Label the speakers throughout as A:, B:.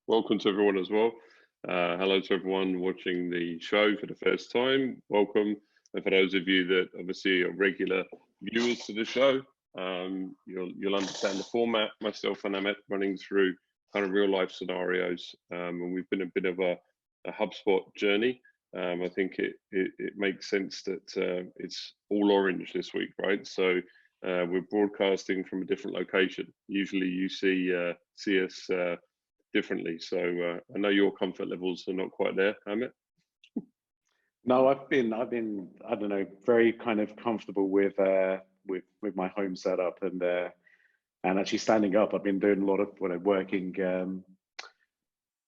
A: welcome to everyone as well. Hello to everyone watching the show for the first time. Welcome. And for those of you that obviously are regular viewers to the show, you'll understand the format. Myself and Amit running through kind of real life scenarios, and we've been a bit of a HubSpot journey. I think it makes sense that it's all orange this week, right? So we're broadcasting from a different location. Usually you see us differently. So I know your comfort levels are not quite there, Amit.
B: No, I've been, I don't know, very kind of comfortable with my home setup and actually standing up. I've been doing a lot of working,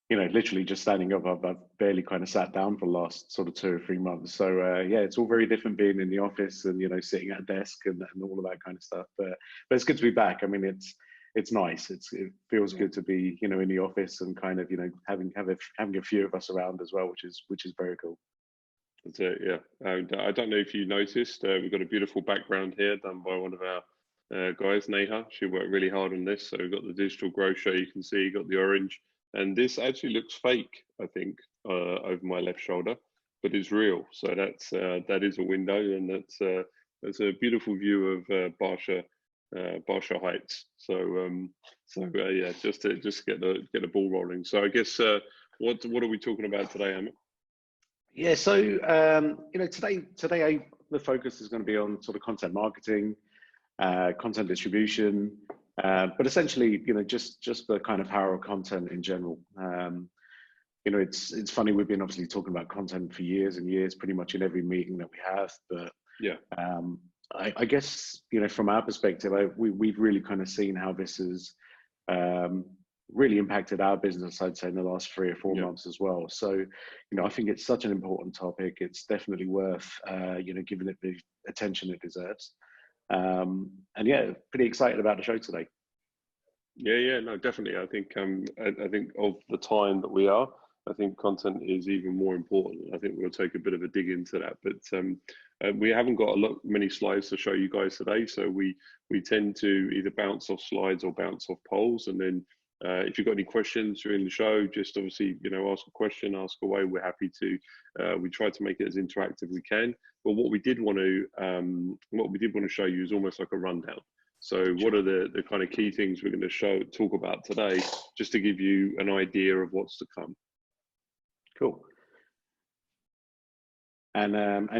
B: literally just standing up. I've barely kind of sat down for the last sort of 2 or 3 months. So yeah, it's all very different being in the office and sitting at a desk and all of that kind of stuff. But it's good to be back. I mean, it's nice. It feels good to be in the office and kind of having a few of us around as well, which is very cool.
A: That's it, yeah. And I don't know if you noticed, we've got a beautiful background here done by one of our guys, Neha. She worked really hard on this. So we've got the digital growth show. You can see you got the orange, and this actually looks fake, I think, over my left shoulder, but it's real. So that is a window, and that's a beautiful view of Barsha Heights. So yeah, just to get the ball rolling. So I guess what are we talking about today, Amit?
B: Yeah, so today the focus is going to be on sort of content marketing, content distribution, but essentially just the kind of power of content in general. It's funny, we've been obviously talking about content for years and years, pretty much in every meeting that we have. But
A: yeah,
B: I guess from our perspective, we've really kind of seen how this has really impacted our business, I'd say, in the last 3 or 4 months as well. So, I think it's such an important topic. It's definitely worth, giving it the attention it deserves. And yeah, pretty excited about the show today.
A: Yeah, no, definitely. I think of the time that we are, I think content is even more important. I think we'll take a bit of a dig into that, but we haven't got many slides to show you guys today. So we tend to either bounce off slides or bounce off polls, and then if you've got any questions during the show, just obviously, ask a question, ask away. We're happy to. We try to make it as interactive as we can. But what we did want to show you is almost like a rundown. So what are the kind of key things we're going to talk about today, just to give you an idea of what's to come.
B: Cool. And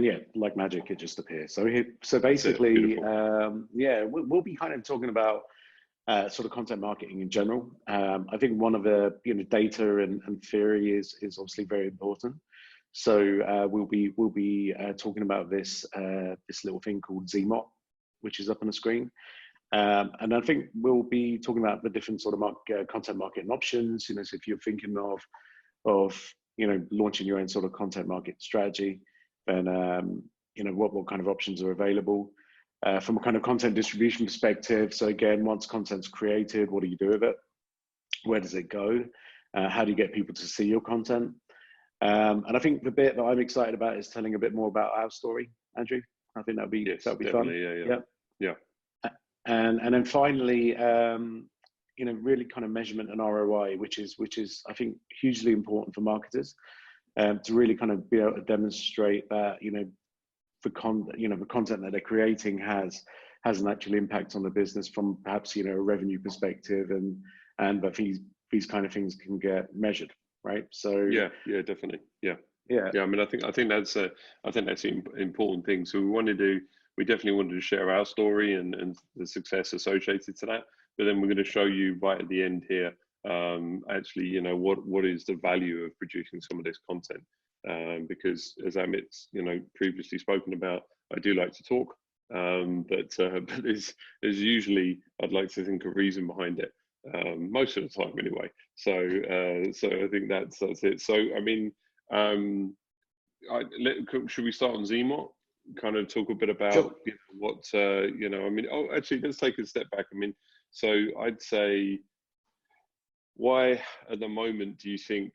B: yeah, like magic, it just appears. So basically, yeah, we'll be kind of talking about sort of content marketing in general. I think one of the data and theory is obviously very important. So we'll be talking about this little thing called ZMOT, which is up on the screen. And I think we'll be talking about the different sort of content marketing options. So if you're thinking of launching your own sort of content market strategy, then what kind of options are available. From a kind of content distribution perspective, so again, once content's created, what do you do with it? Where does it go? How do you get people to see your content? And I think the bit that I'm excited about is telling a bit more about our story, Andrew. I think that'd be fun.
A: Yeah.
B: And then finally, really kind of measurement and ROI, which is I think hugely important for marketers, to really kind of be able to demonstrate that the content that they're creating has an actual impact on the business from perhaps a revenue perspective, but these kind of things can get measured, right? So
A: yeah, definitely, yeah. I mean, I think that's an important thing. So we definitely wanted to share our story and the success associated to that, but then we're going to show you right at the end here actually what is the value of producing some of this content. Because as Amit's previously spoken about, I do like to talk, but there's usually, I'd like to think, a reason behind it, most of the time anyway. So I think that's it. So I mean, should we start on ZMOT? Kind of talk a bit about what I mean. Oh, actually, let's take a step back. I mean, so I'd say, why at the moment do you think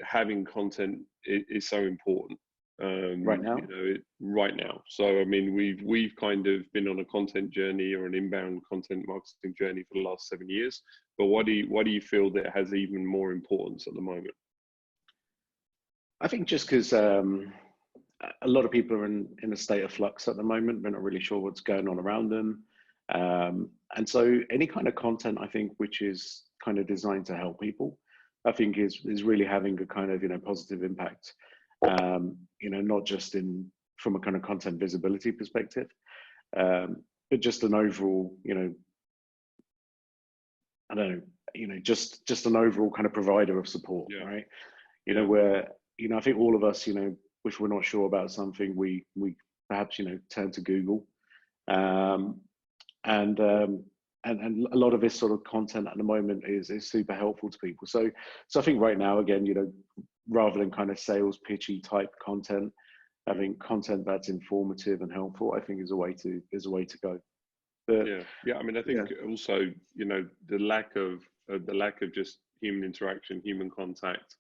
A: having content is so important?
B: Right now?
A: you know, right now. So I mean, we've kind of been on a content journey or an inbound content marketing journey for the last 7 years. But why do you feel that it has even more importance at the moment?
B: I think just because a lot of people are in a state of flux at the moment. They're not really sure what's going on around them. And so any kind of content, I think, which is kind of designed to help people, I think is really having a kind of, you know, positive impact, you know, not just from a kind of content visibility perspective, but just an overall, you know, I don't know, you know, just an overall kind of provider of support,
A: Yeah.
B: right? You know, where, you know, I think all of us, you know, if we're not sure about something, we perhaps, you know, turn to Google, and a lot of this sort of content at the moment is super helpful to people. So I think right now, again, you know, rather than kind of sales pitchy type content, I think content that's informative and helpful, I think is a way to go. But,
A: yeah. I mean, I think also, you know, the lack of just human interaction, human contact,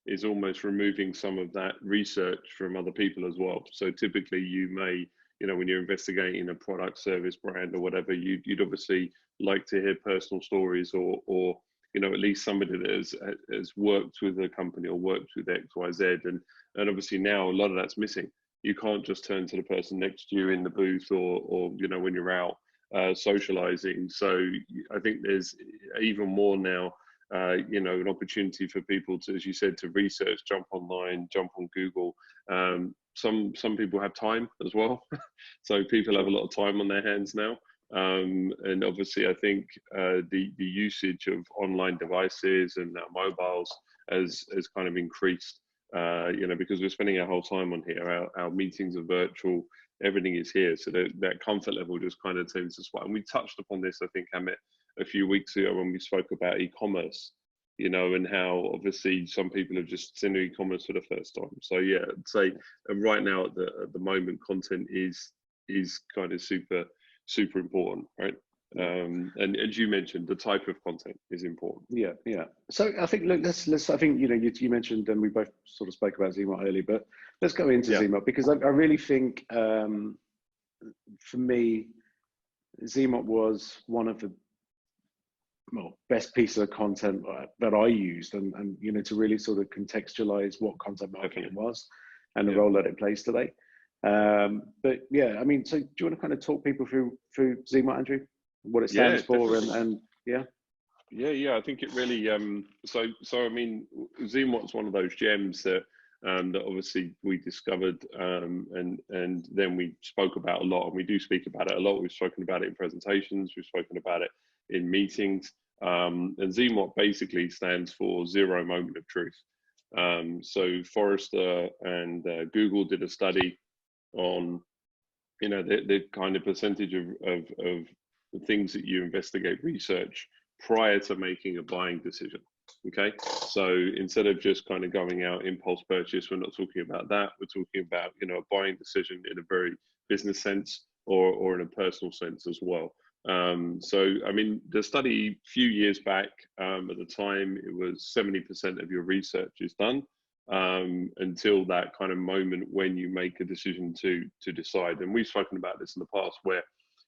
A: is almost removing some of that research from other people as well. So typically, you may, you know, when you're investigating a product, service, brand, or whatever, you'd obviously like to hear personal stories, or you know, at least somebody that has worked with a company or worked with X, Y, Z, and obviously now a lot of that's missing. You can't just turn to the person next to you in the booth, or you know, when you're out socializing. So I think there's even more now, you know, an opportunity for people to, as you said, to research, jump online, jump on Google. Some people have time as well, so people have a lot of time on their hands now. And obviously, I think the usage of online devices and mobiles has kind of increased. You know, because we're spending our whole time on here. Our meetings are virtual. Everything is here, so that comfort level just kind of tends to spike. And we touched upon this, I think, Amit, a few weeks ago when we spoke about e-commerce, you know, and how obviously some people have just seen e-commerce for the first time. So yeah, I'd say right now at the moment, content is kind of super important, right? And as you mentioned, the type of content is important.
B: Yeah. So I think, look, let's. I think, you know, you mentioned, and we both sort of spoke about Zmart earlier, but let's go into Zmart, because I really think, for me, Zmart was one of the best pieces of content that I used, and you know, to really sort of contextualize what content marketing was and the role that it plays today. But yeah, I mean, so do you want to kind of talk people through Zmart, Andrew, what it stands for, and yeah.
A: I think it really so I mean, Zmart's one of those gems that that obviously we discovered, and then we spoke about a lot, and we do speak about it a lot. We've spoken about it in presentations, we've spoken about it in meetings, and Zmart basically stands for zero moment of truth. So Forrester and Google did a study on, you know, the kind of percentage of the things that you investigate, research prior to making a buying decision. Okay, so instead of just kind of going out impulse purchase, we're not talking about that. We're talking about, you know, a buying decision in a very business sense, or in a personal sense as well. So I mean, the study a few years back, at the time, it was 70% of your research is done, until that kind of moment when you make a decision to decide. And we've spoken about this in the past, where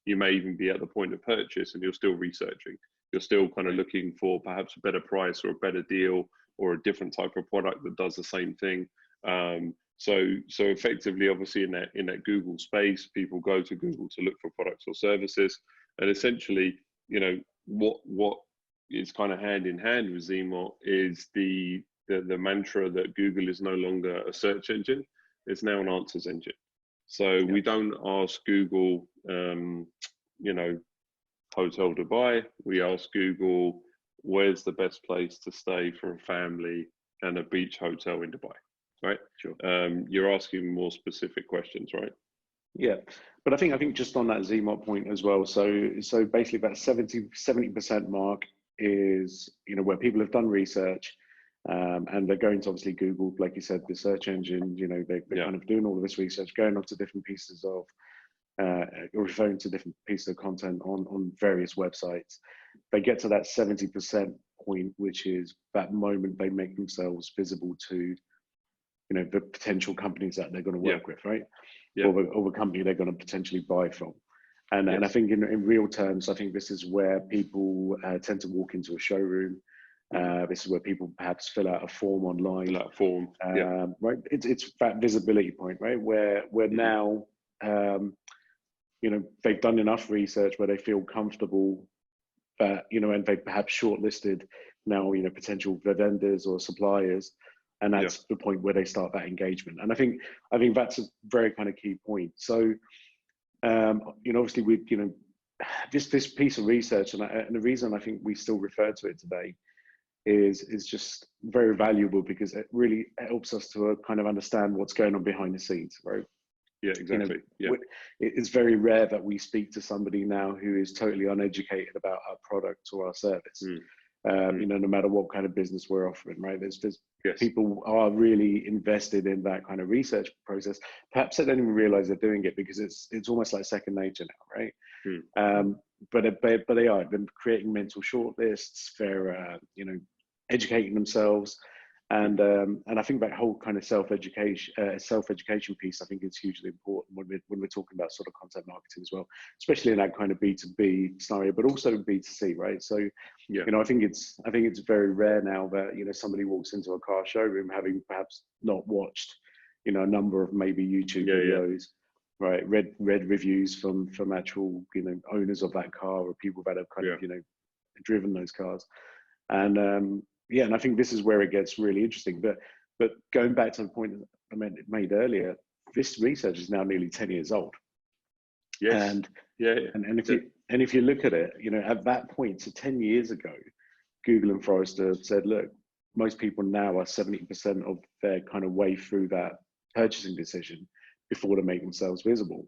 A: you may even be at the point of purchase and you're still researching. You're still kind of looking for perhaps a better price or a better deal or a different type of product that does the same thing. So effectively, obviously, in that Google space, people go to Google to look for products or services, and essentially, you know, what is kind of hand in hand with Zmart is the mantra that Google is no longer a search engine; it's now an answers engine. So we don't ask Google, you know, hotel Dubai. We ask Google, where's the best place to stay for a family and a beach hotel in Dubai, right?
B: Sure.
A: You're asking more specific questions, right?
B: Yeah, but I think just on that Zmart point as well. So basically, about 70% mark is, you know, where people have done research, and they're going to obviously Google, like you said, the search engine. You know, they're kind of doing all of this research, going on to different pieces of, referring to different pieces of content on various websites. They get to that 70% point, which is that moment they make themselves visible to the potential companies that they're going to work with, right?
A: Yeah.
B: Or the company they're going to potentially buy from. And I think in real terms, I think this is where people tend to walk into a showroom. This is where people perhaps fill out a form online. Right? It's that visibility point, right? Where now, they've done enough research where they feel comfortable that, and they've perhaps shortlisted now, potential vendors or suppliers. And that's the point where they start that engagement. And I think that's a very kind of key point. So, obviously we, this piece of research, and the reason I think we still refer to it today is just very valuable, because it really helps us to kind of understand what's going on behind the scenes, right?
A: Yeah, exactly.
B: It's very rare that we speak to somebody now who is totally uneducated about our product or our service. No matter what kind of business we're offering, right? There's people are really invested in that kind of research process. Perhaps they don't even realize they're doing it, because it's almost like second nature now, right? But they are. They're creating mental shortlists. They're educating themselves, and I think that whole kind of self-education piece, I think, is hugely important when we're talking about sort of content marketing as well, especially in that kind of B2B scenario, but also B2C, right? So, I think it's very rare now that somebody walks into a car showroom having perhaps not watched a number of maybe YouTube videos, right? Read reviews from actual owners of that car, or people that have kind of driven those cars, and and I think this is where it gets really interesting. But going back to the point that I made earlier, this research is now nearly 10 years old.
A: Yes.
B: And if you look at it, at that point, so 10 years ago, Google and Forrester said, look, most people now are 70% of their kind of way through that purchasing decision before they make themselves visible.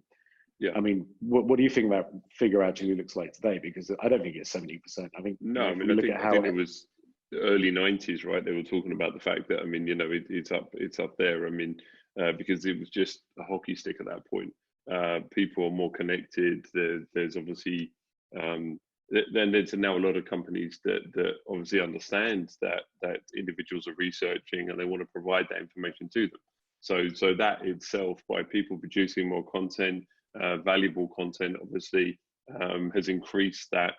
A: Yeah.
B: I mean, what do you think that figure actually looks like today? Because I don't think it's 70%. I think
A: I think it was the early 90s, right? They were talking about the fact that, it's up there. Because it was just a hockey stick at that point. People are more connected. There's obviously then there's now a lot of companies that obviously understand that individuals are researching and they want to provide that information to them. So that itself, by people producing more content, valuable content, obviously has increased that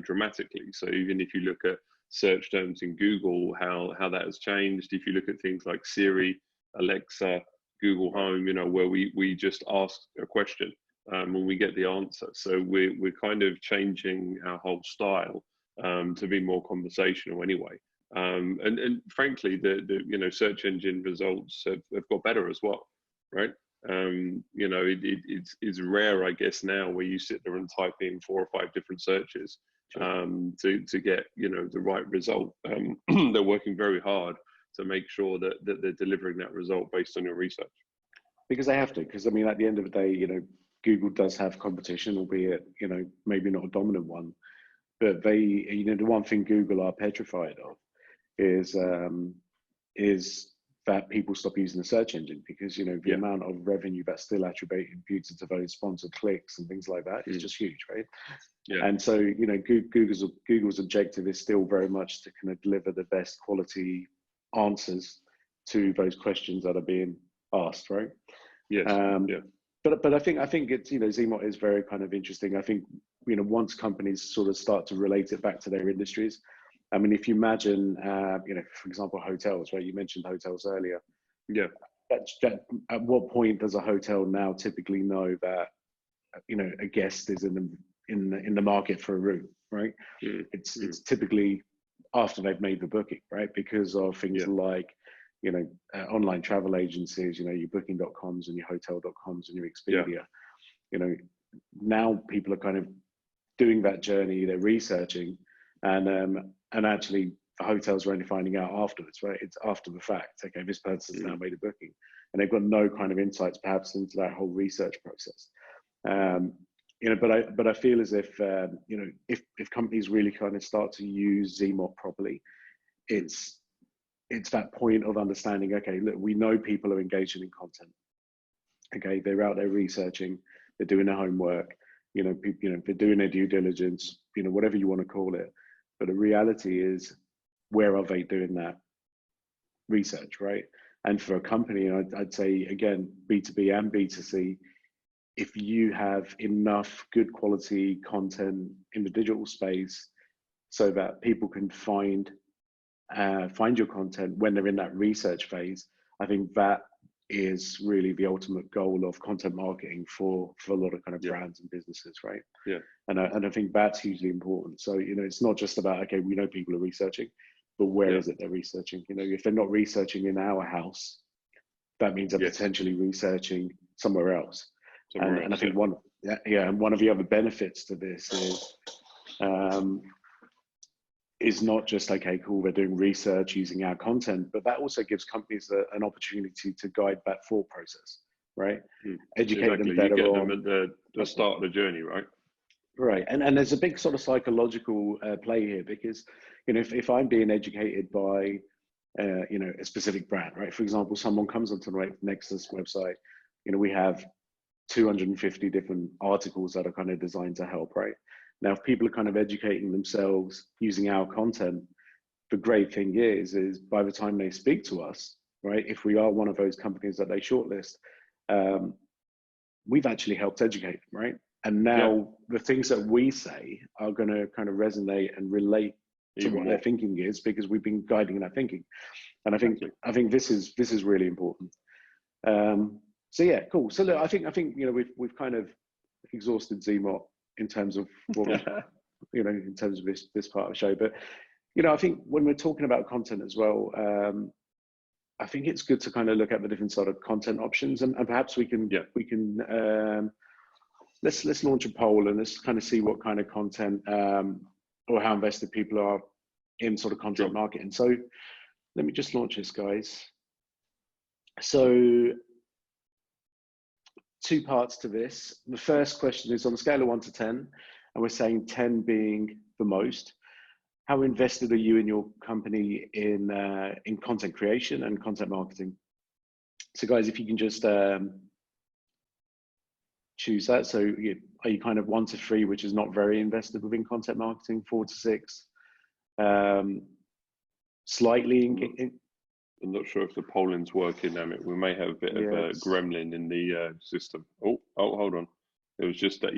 A: dramatically. So even if you look at search terms in Google, how that has changed. If you look at things like Siri, Alexa, Google Home, where we just ask a question when we get the answer. So we're kind of changing our whole style to be more conversational anyway. And frankly, the search engine results have got better as well, right? It's rare, I guess, now where you sit there and type in 4 or 5 different searches to get the right result. They're working very hard to make sure that they're delivering that result based on your research.
B: Because they have to. Because at the end of the day, Google does have competition, albeit maybe not a dominant one. But they, the one thing Google are petrified of is that people stop using the search engine, because the amount of revenue that's still attributed to those sponsored clicks and things like that is just huge, right? And so Google's objective is still very much to kind of deliver the best quality answers to those questions that are being asked, right? But I think it's Zmot is very kind of interesting. I think once companies sort of start to relate it back to their industries. If you imagine, for example, hotels, right? You mentioned hotels earlier.
A: Yeah.
B: At what point does a hotel now typically know that, a guest is in the market for a room, right? It's typically after they've made the booking, right? Because of things like, online travel agencies, your booking.coms and your hotel.coms and your Expedia. Now people are kind of doing that journey, they're researching, and actually the hotels are only finding out afterwards, right? It's after the fact. Okay, this person's now made a booking, and they've got no kind of insights perhaps into that whole research process. But I feel as if if companies really kind of start to use Zmot properly, it's that point of understanding. Okay, look, we know people are engaging in content. Okay, they're out there researching, they're doing their homework. They're doing their due diligence. Whatever you want to call it. But the reality is, where are they doing that research, right? And for a company, I'd say again, B2B and B2C, if you have enough good quality content in the digital space so that people can find your content when they're in that research phase, I think that is really the ultimate goal of content marketing for a lot of kind of brands and businesses, right?
A: Yeah.
B: And I think that's hugely important. So, it's not just about, okay, we know people are researching, but where is it they're researching? If they're not researching in our house, that means they're potentially researching somewhere else. And I think one of the other benefits to this is not just, okay, cool, we're doing research using our content, but that also gives companies an opportunity to guide that thought process, right? Educate them better.
A: You get them at the start of the journey, right?
B: Right, and there's a big sort of psychological play here, because if I'm being educated by a specific brand, right? For example, someone comes onto the Nexus website, we have 250 different articles that are kind of designed to help, right? Now, if people are kind of educating themselves using our content, the great thing is by the time they speak to us, right, if we are one of those companies that they shortlist, we've actually helped educate them, right? And now the things that we say are going to kind of resonate and relate to what their thinking is, because we've been guiding their thinking. And I think this is really important. So yeah, cool. So look, I think we've kind of exhausted Zmot in terms of what in terms of this part of the show. But I think when we're talking about content as well, I think it's good to kind of look at the different sort of content options, and perhaps we can let's launch a poll and let's kind of see what kind of content or how invested people are in sort of content marketing. So let me just launch this, guys. So 2 parts to this. The first question is on a scale of 1 to 10, and we're saying 10 being the most. How invested are you in your company in content creation and content marketing? So guys, if you can just choose that. So are you kind of 1 to 3, which is not very invested within content marketing, 4 to 6, slightly in
A: I'm not sure if the polling's working, Amit. We may have a bit of a gremlin in the system. Oh, hold on. It was just so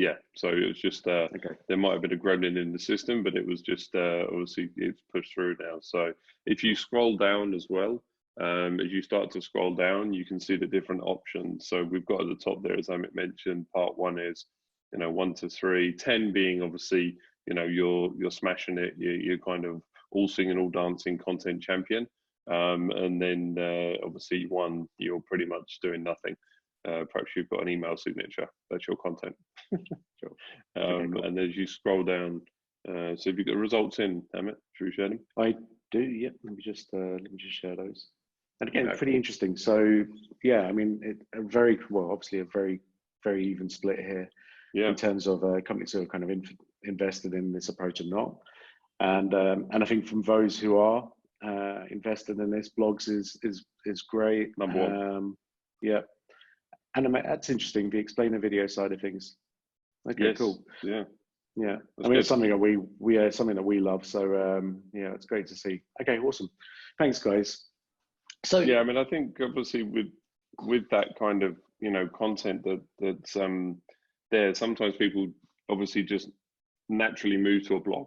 A: it was just there might have been a gremlin in the system, but it was just obviously it's pushed through now. So if you scroll down as well, as you start to scroll down, you can see the different options. So we've got at the top there, as Amit mentioned, part 1 is 1 to 3, 10 being obviously you're smashing it, you're kind of all singing, all dancing content champion. And then obviously 1, you're pretty much doing nothing. Perhaps you've got an email signature, that's your content.
B: Cool.
A: And as you scroll down, so have you got results in, Amit? Should we share them?
B: I do, yeah. Let me just share those. And again, pretty interesting. So yeah, I mean, obviously a very, very even split here in terms of companies who are kind of invested in this approach or not. And I think from those who are invested in this, blogs is great.
A: Number 1.
B: Yeah. And that's interesting, the explainer video side of things. Okay, cool.
A: Yeah.
B: Yeah. I mean, it's something that something that we love. So yeah, it's great to see. Okay, awesome. Thanks, guys. So
A: yeah, I mean, I think obviously with that kind of content that's there, sometimes people obviously just naturally move to a blog,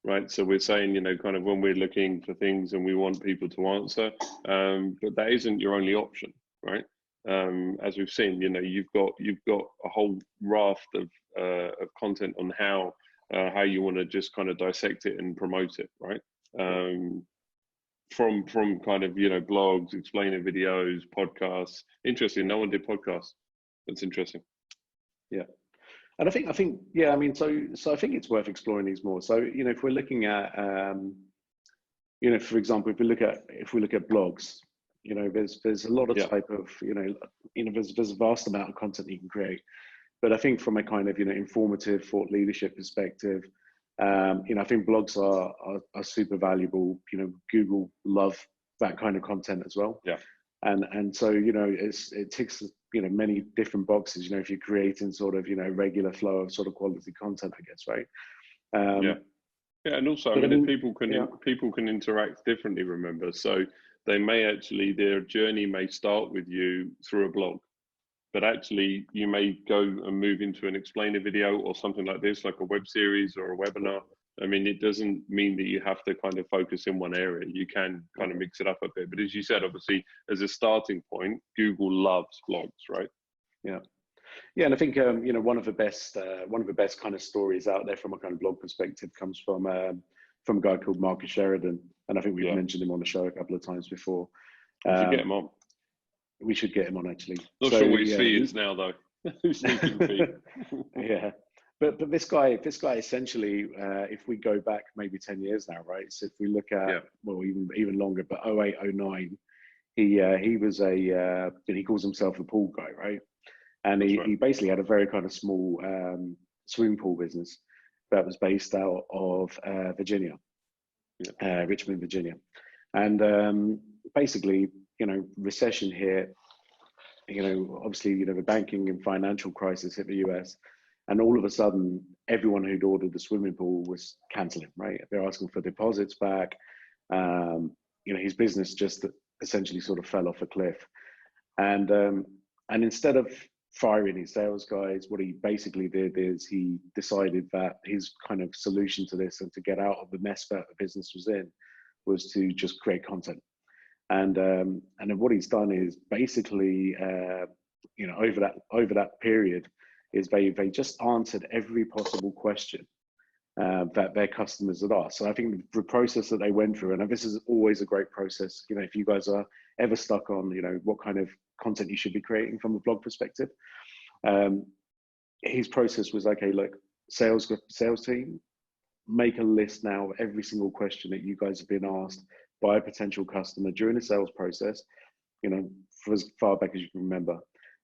A: right? So we're saying kind of when we're looking for things and we want people to answer, but that isn't your only option, right? As we've seen, you've got a whole raft of content on how you want to just kind of dissect it and promote it, right? From kind of blogs, explainer videos, podcasts. Interesting. No one did podcasts. That's interesting.
B: Yeah, and I think yeah. I mean, so I think it's worth exploring these more. So if we're looking at for example, if we look at blogs, there's a lot of type of there's a vast amount of content you can create. But I think from a kind of informative thought leadership perspective, I think blogs are super valuable. Google love that kind of content as well.
A: Yeah.
B: And so it ticks many different boxes. If you're creating sort of regular flow of sort of quality content, I guess, right?
A: Yeah, and also I mean people can interact differently. Remember, so they may actually, their journey may start with you through a blog, but actually you may go and move into an explainer video or something like this, like a web series or a webinar. I mean, it doesn't mean that you have to kind of focus in one area. You can kind of mix it up a bit. But as you said, obviously, as a starting point, Google loves blogs, right?
B: Yeah. Yeah, and I think you know, one of the best kind of stories out there from a kind of blog perspective comes from a guy called Marcus Sheridan, and I think we've mentioned him on the show a couple of times before.
A: We should get him on.
B: We should get him on, actually.
A: Not sure what his fee is now, though. His speaking fee.
B: Yeah, but this guy essentially, if we go back maybe 10 years now, right? So if we look at well, even longer, but 08, 09, he was he calls himself a pool guy, right? And he basically had a very kind of small swimming pool business that was based out of Virginia, Richmond, Virginia. And basically, you know, recession hit, you know, obviously, you know, the banking and financial crisis hit the US. And all of a sudden, everyone who'd ordered the swimming pool was canceling, right? They're asking for deposits back. You know, his business just essentially sort of fell off a cliff. And instead of firing his sales guys, what he basically did is he decided that his kind of solution to this and to get out of the mess that the business was in was to just create content. And then what he's done is basically, you know, over that period, is they just answered every possible question that their customers had asked. So I think the process that they went through, and this is always a great process, you know, if you guys are ever stuck on, you know, what kind of content you should be creating from a blog perspective, his process was, okay, look, sales team, make a list now of every single question that you guys have been asked by a potential customer during the sales process, you know, for as far back as you can remember.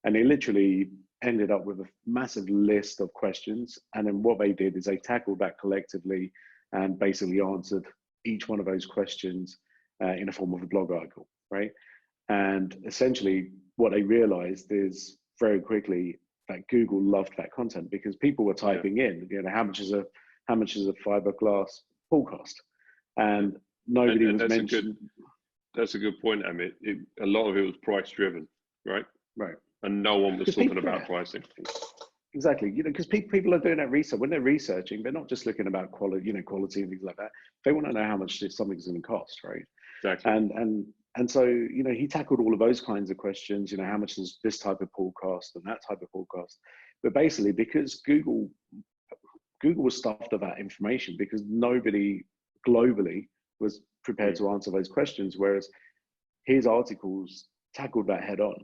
B: And they literally ended up with a massive list of questions. And then what they did is they tackled that collectively and basically answered each one of those questions in the form of a blog article, right? And essentially what they realized is very quickly that Google loved that content because people were typing in, you know, how much is a fiberglass pool cost? And nobody was mentioning.
A: That's a good point, Amit. A lot of it was price driven, right?
B: Right.
A: And no one was talking about pricing.
B: Exactly. You know, because people are doing that research. When they're researching, they're not just looking about quality, you know, quality and things like that. They want to know how much something's going to cost, right?
A: Exactly.
B: And so, you know, he tackled all of those kinds of questions, you know, how much does this type of pool cost and that type of pool cost? But basically, because Google was stuffed of that information because nobody globally was prepared to answer those questions, whereas his articles tackled that head on.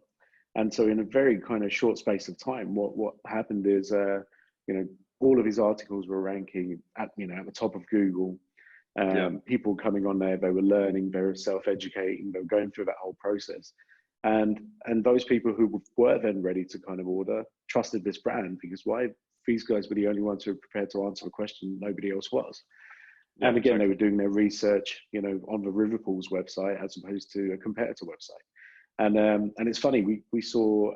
B: And so in a very kind of short space of time, what happened is, you know, all of his articles were ranking at, you know, at the top of Google. People coming on there, they were learning, they were self-educating, they were going through that whole process. And those people who were then ready to kind of order trusted this brand because why? These guys were the only ones who were prepared to answer a question nobody else was. Yeah, and again, they were doing their research, you know, on the Repurposing website as opposed to a competitor website. And it's funny, we saw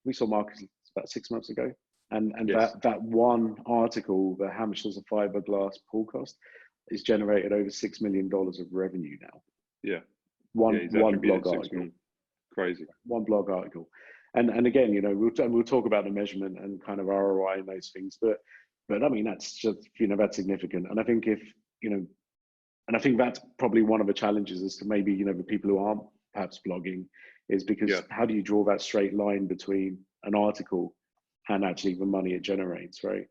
B: Marcus about 6 months ago, and that one article, the how much does a fiberglass pool cost, is generated over $6 million of revenue now.
A: Yeah,
B: one blog article.
A: Crazy.
B: One blog article, and again, you know, we'll talk about the measurement and kind of ROI and those things, but I mean that's just, you know, that's significant. And I think and I think that's probably one of the challenges as to maybe, you know, the people who aren't perhaps blogging is because how do you draw that straight line between an article and actually the money it generates, right?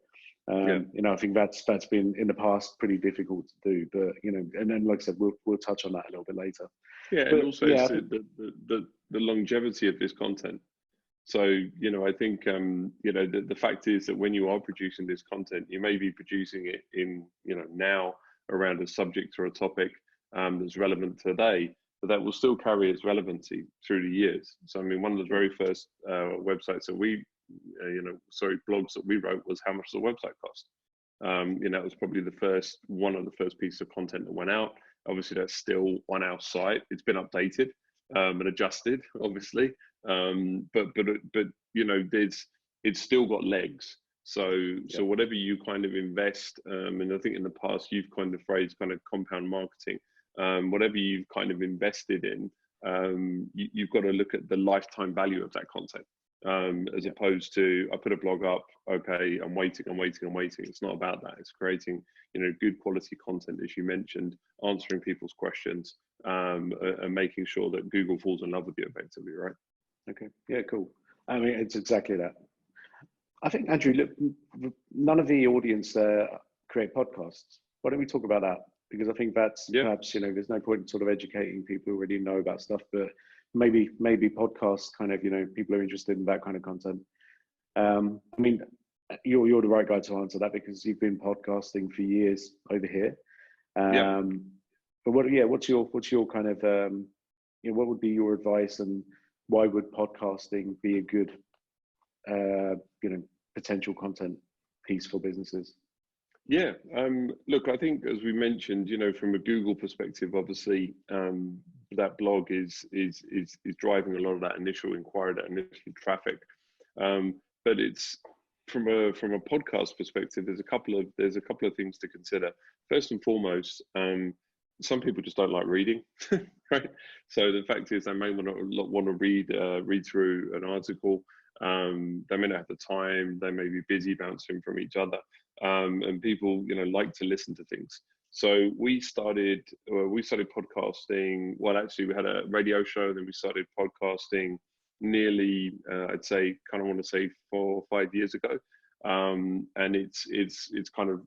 B: You know, I think that's been in the past pretty difficult to do, but you know, and then like I said, we'll touch on that a little bit later.
A: Yeah, but, and also the longevity of this content. So, you know, I think you know, the fact is that when you are producing this content, you may be producing it in, you know, now around a subject or a topic that's relevant today, but that will still carry its relevancy through the years. So, I mean, one of the very first websites that blogs that we wrote was how much does a website cost? You know, it was probably one of the first pieces of content that went out. Obviously, that's still on our site. It's been updated and adjusted, obviously, but you know, it's still got legs. So whatever you kind of invest, and I think in the past you've coined the phrase kind of compound marketing. whatever you've kind of invested in, you've got to look at the lifetime value of that content. As opposed to, I put a blog up, okay, I'm waiting. It's not about that. It's creating, good quality content, as you mentioned, answering people's questions, and making sure that Google falls in love with you effectively, right?
B: Okay, yeah, cool. I mean, it's exactly that. I think, Andrew, look, none of the audience create podcasts. Why don't we talk about that? Because I think that's perhaps, there's no point in sort of educating people who already know about stuff, but maybe podcasts kind of, people are interested in that kind of content. I mean, you're the right guy to answer that because you've been podcasting for years over here. But what's your kind of, what would be your advice, and why would podcasting be a good, potential content piece for businesses?
A: Yeah, look, I think as we mentioned, from a Google perspective, obviously, that blog is driving a lot of that initial inquiry, that initial traffic. But it's from a podcast perspective, there's a couple of things to consider. First and foremost, some people just don't like reading, right? So the fact is, they may want to read through an article. They may not have the time. They may be busy bouncing from each other, and people, like to listen to things. So we started podcasting. Well, actually, we had a radio show, then we started podcasting nearly, I'd say, kind of want to say 4 or 5 years ago. And it's kind of,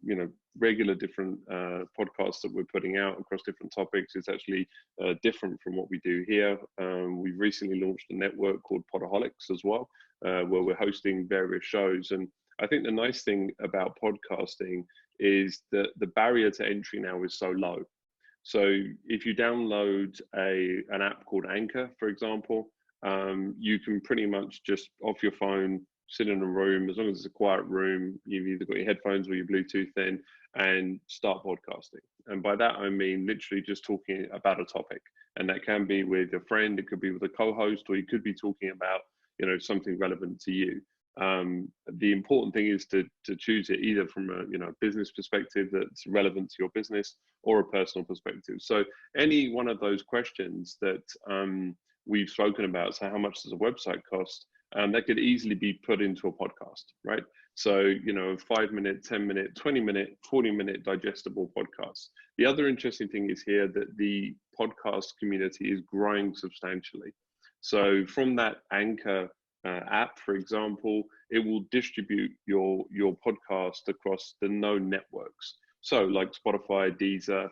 A: regular different podcasts that we're putting out across different topics. It's actually different from what we do here. We've recently launched a network called Podaholics as well, where we're hosting various shows. And I think the nice thing about podcasting is that the barrier to entry now is so low. So if you download an app called Anchor, for example, you can pretty much just off your phone, sit in a room, as long as it's a quiet room, you've either got your headphones or your Bluetooth in, and start podcasting. And by that, I mean literally just talking about a topic. And that can be with a friend, it could be with a co-host, or you could be talking about, something relevant to you. The important thing is to choose it either from a business perspective that's relevant to your business, or a personal perspective. So any one of those questions that we've spoken about, so how much does a website cost? That could easily be put into a podcast, right? So, 5-minute, 10-minute, 20-minute, 40-minute digestible podcasts. The other interesting thing is here that the podcast community is growing substantially. So from that Anchor app, for example, it will distribute your podcast across the known networks. So like Spotify, Deezer,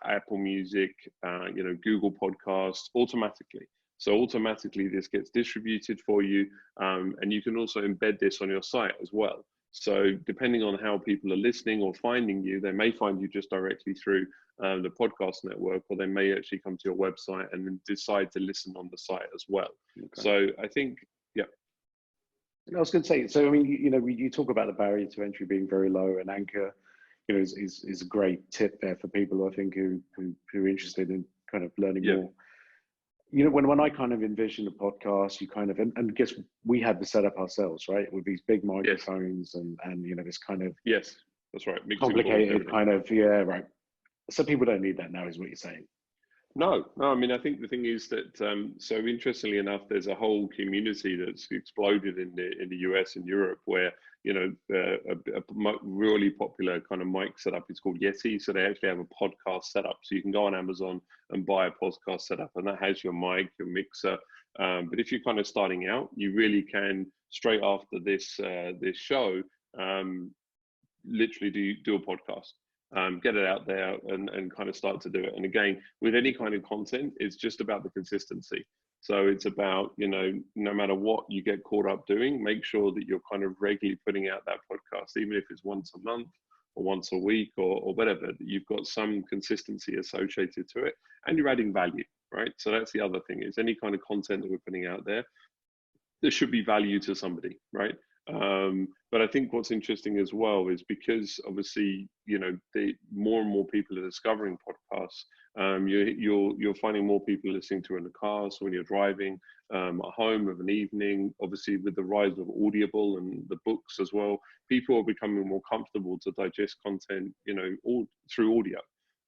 A: Apple Music, Google Podcasts, automatically. So automatically this gets distributed for you, and you can also embed this on your site as well. So depending on how people are listening or finding you, they may find you just directly through the podcast network, or they may actually come to your website and then decide to listen on the site as well. Okay. So I think, yeah.
B: I was going to say, so I mean, you talk about the barrier to entry being very low, and Anchor, is a great tip there for people, I think, who are interested in kind of learning more. When I kind of envision a podcast, you kind of, and guess we had the setup ourselves, right? With these big microphones and this kind of
A: that's right,
B: complicated kind of right. So people don't need that now, is what you're saying.
A: No. I mean, I think the thing is that so interestingly enough, there's a whole community that's exploded in the US and Europe where a really popular kind of mic setup is called Yeti. So they actually have a podcast setup. So you can go on Amazon and buy a podcast setup, and that has your mic, your mixer. But if you're kind of starting out, you really can straight after this show, literally do a podcast. Get it out there and kind of start to do it. And again, with any kind of content, it's just about the consistency. So it's about, no matter what you get caught up doing, make sure that you're kind of regularly putting out that podcast, even if it's once a month or once a week or whatever, that you've got some consistency associated to it, and you're adding value, right? So that's the other thing, is any kind of content that we're putting out there should be value to somebody, right? But I think what's interesting as well is because obviously, more and more people are discovering podcasts. You're finding more people listening to in the car, so when you're driving, at home of an evening, obviously with the rise of Audible and the books as well, people are becoming more comfortable to digest content, all through audio.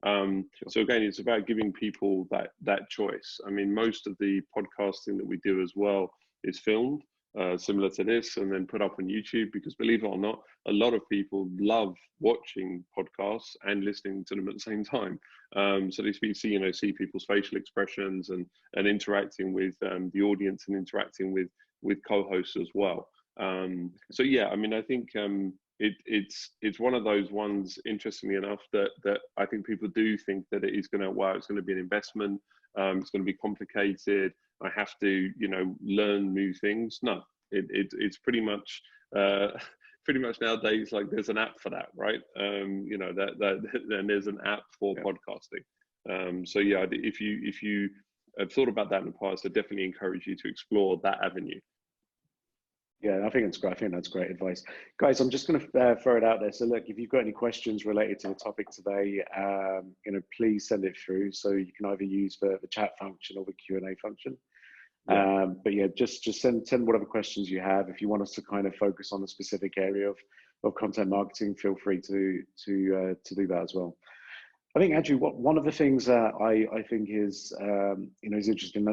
A: So again, it's about giving people that choice. I mean, most of the podcasting that we do as well is filmed, similar to this, and then put up on YouTube, because believe it or not, a lot of people love watching podcasts and listening to them at the same time. So they see people's facial expressions and interacting with the audience and interacting with co-hosts as well. So yeah, I mean, I think it's one of those ones, interestingly enough, that I think people do think that it is going to, wow, it's going to be an investment. It's going to be complicated. I have to, learn new things. No, it's pretty much nowadays, like, there's an app for that, right? Then there's an app for podcasting. So yeah, if you have thought about that in the past, I definitely encourage you to explore that avenue.
B: Yeah, I think it's great. I think that's great advice, guys. I'm just going to throw it out there. So look, if you've got any questions related to the topic today, please send it through. So you can either use the chat function or the Q&A function. Yeah. But yeah, just send whatever questions you have. If you want us to kind of focus on a specific area of content marketing, feel free to do that as well. I think, Andrew, one of the things that I think is is interesting.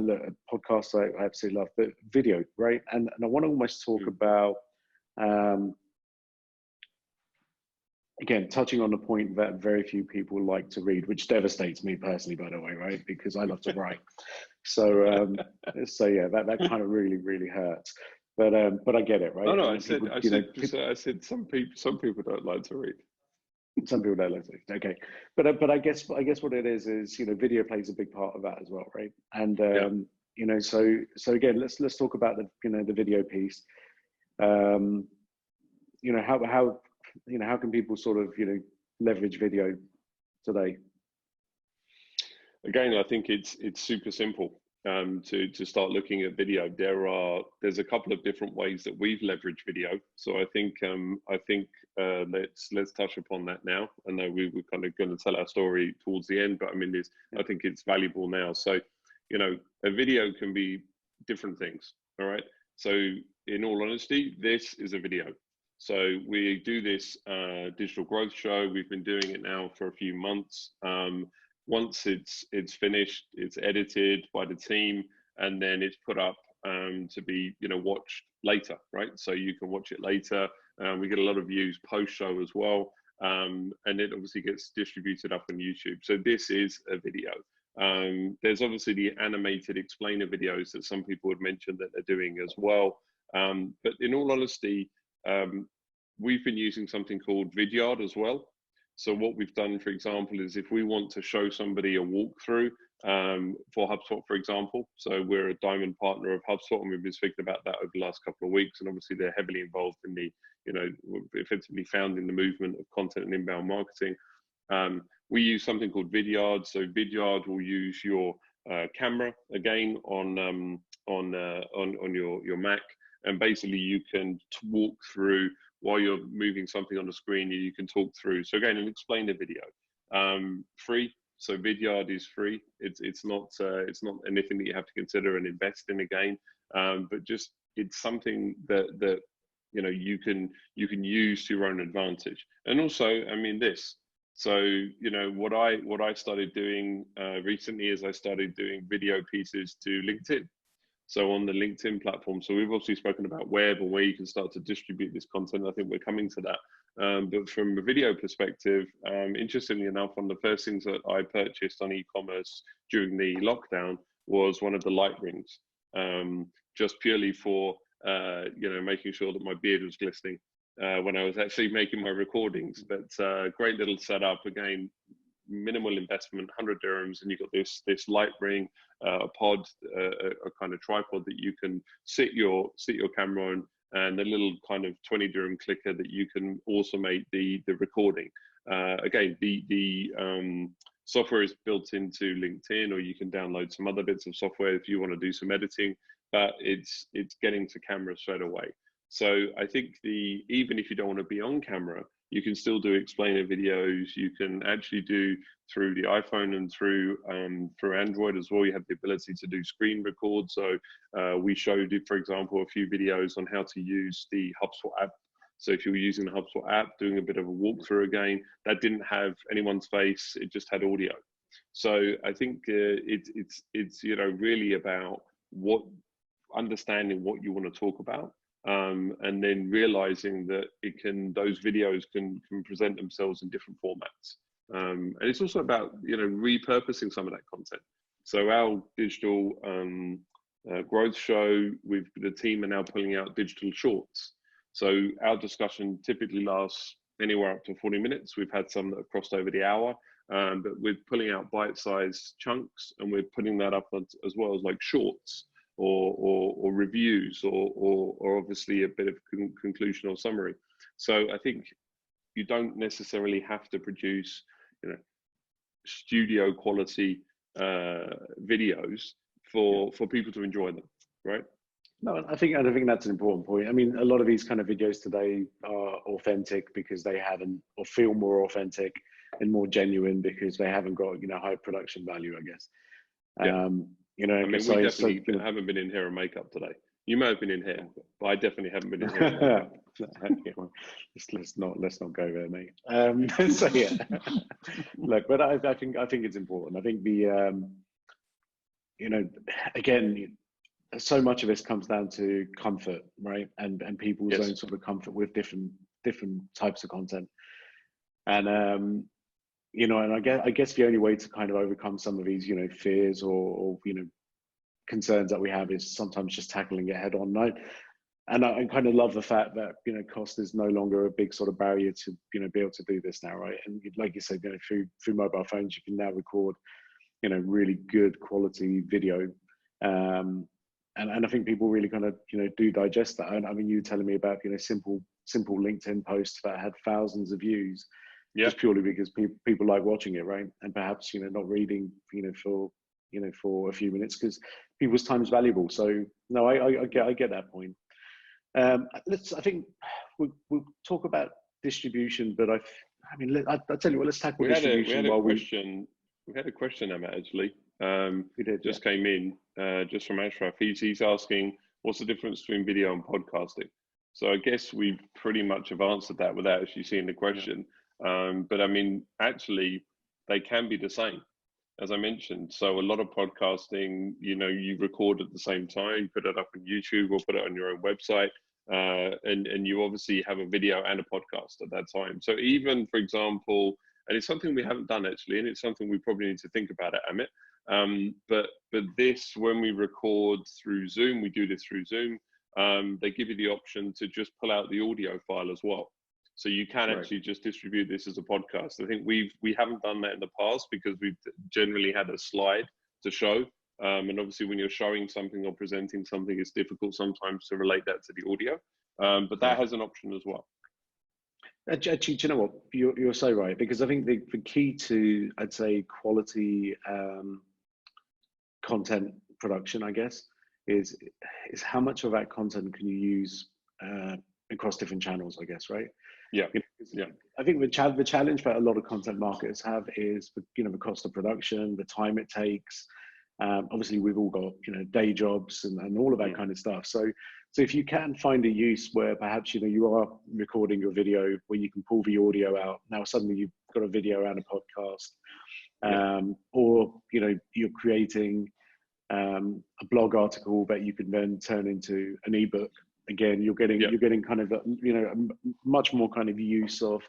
B: Podcasts I absolutely love, but video, right? And I want to almost talk about again, touching on the point that very few people like to read, which devastates me personally, by the way, right? Because I love to write. So yeah, that kind of really hurts. But I get it, right?
A: Oh, no, I said some people don't like to read.
B: Some people don't like to read. Okay, but I guess what it is video plays a big part of that as well, right? And so again, let's talk about the video piece. How can people sort of leverage video today?
A: Again, I think it's super simple to start looking at video. There's a couple of different ways that we've leveraged video. So I think let's touch upon that now. I know we were kind of going to tell our story towards the end, but I mean, I think it's valuable now. So a video can be different things. All right. So in all honesty, this is a video. So we do this digital growth show. We've been doing it now for a few months. Once it's finished, it's edited by the team, and then it's put up to be watched later, right? So you can watch it later. We get a lot of views post show as well, and it obviously gets distributed up on YouTube. So this is a video. There's obviously the animated explainer videos that some people would mention that they're doing as well. But in all honesty, we've been using something called Vidyard as well. So what we've done, for example, is if we want to show somebody a walkthrough for HubSpot, for example. So we're a diamond partner of HubSpot, and we've been speaking about that over the last couple of weeks. And obviously they're heavily involved in the, effectively founding the movement of content and inbound marketing. We use something called Vidyard. So Vidyard will use your camera again on your Mac, and basically you can walk through while you're moving something on the screen. You can talk through. So again, and explain the video. Free. So Vidyard is free. It's not anything that you have to consider and invest in again. But just it's something that you can use to your own advantage. And also, I mean, this. So what I started doing recently is I started doing video pieces to LinkedIn. So on the LinkedIn platform, so we've obviously spoken about web and where you can start to distribute this content. I think we're coming to that. But from a video perspective, interestingly enough, one of the first things that I purchased on e-commerce during the lockdown was one of the light rings, just purely for making sure that my beard was glistening when I was actually making my recordings. But great little setup, again, minimal investment, 100 dirhams, and you've got this light ring, a pod, a kind of tripod that you can sit your camera on, and a little kind of 20 dirham clicker that you can automate the recording. Again, the software is built into LinkedIn, or you can download some other bits of software if you want to do some editing, but it's getting to camera straight away. So I think even if you don't want to be on camera, you can still do explainer videos. You can actually do through the iPhone and through Android as well. You have the ability to do screen record. So we showed, for example, a few videos on how to use the HubSpot app So if you were using the HubSpot app, doing a bit of a walkthrough again, that didn't have anyone's face; it just had audio. So I think it's really about understanding what you want to talk about, and then realizing that those videos can present themselves in different formats. And it's also about repurposing some of that content. So our digital growth show, the team are now pulling out digital shorts. So our discussion typically lasts anywhere up to 40 minutes. We've had some that have crossed over the hour, but we're pulling out bite-sized chunks, and we're putting that up as well as like shorts or reviews or obviously a bit of conclusion or summary. So I think you don't necessarily have to produce studio quality videos for people to enjoy them, right?
B: No, I think that's an important point. I mean, a lot of these kind of videos today are authentic because they haven't, or feel more authentic and more genuine because they haven't got high production value, I guess.
A: Yeah. I mean, we definitely haven't been in hair and makeup today. You may have been in hair, but I definitely haven't been in hair and makeup.
B: Okay, well, let's not go there, mate. So yeah, look, but I think it's important. I think again, so much of this comes down to comfort, right? And people's own sort of comfort with different types of content. And and I guess the only way to kind of overcome some of these fears or concerns that we have is sometimes just tackling it head on. And I kind of love the fact that cost is no longer a big sort of barrier to be able to do this now, right? And like you said, through mobile phones, you can now record really good quality video. And I think people really kind of do digest that. And I mean, you were telling me about simple LinkedIn posts that had thousands of views, just purely because people like watching it, right? And perhaps not reading for a few minutes because people's time is valuable. So no, I get that point. I think we'll talk about distribution, but I mean, I'll tell you what, let's tackle distribution.
A: We had a question, Emma, actually. Came in just from Ashraf. He's asking, what's the difference between video and podcasting? So I guess we pretty much have answered that without actually seeing the question. But I mean, actually, they can be the same, as I mentioned. So a lot of podcasting, you record at the same time, put it up on YouTube or put it on your own website, and you obviously have a video and a podcast at that time. So even, for example, and it's something we haven't done actually, and it's something we probably need to think about it, Amit. But this, when we record through Zoom, we do this through Zoom. They give you the option to just pull out the audio file as well. So you can actually just distribute this as a podcast. I think we haven't done that in the past because we've generally had a slide to show. And obviously when you're showing something or presenting something, it's difficult sometimes to relate that to the audio. But that has an option as well.
B: Actually, do you know what? You're so right, because I think the key to, I'd say, quality content production, I guess, is how much of that content can you use across different channels, I guess, right?
A: Yeah.
B: I think the challenge that a lot of content marketers have is the cost of production, the time it takes. Obviously, we've all got day jobs and all of that kind of stuff. So if you can find a use where perhaps you are recording your video where you can pull the audio out, now suddenly you've got a video and a podcast, or you're creating a blog article that you can then turn into an ebook. Again, you're getting kind of much more kind of use of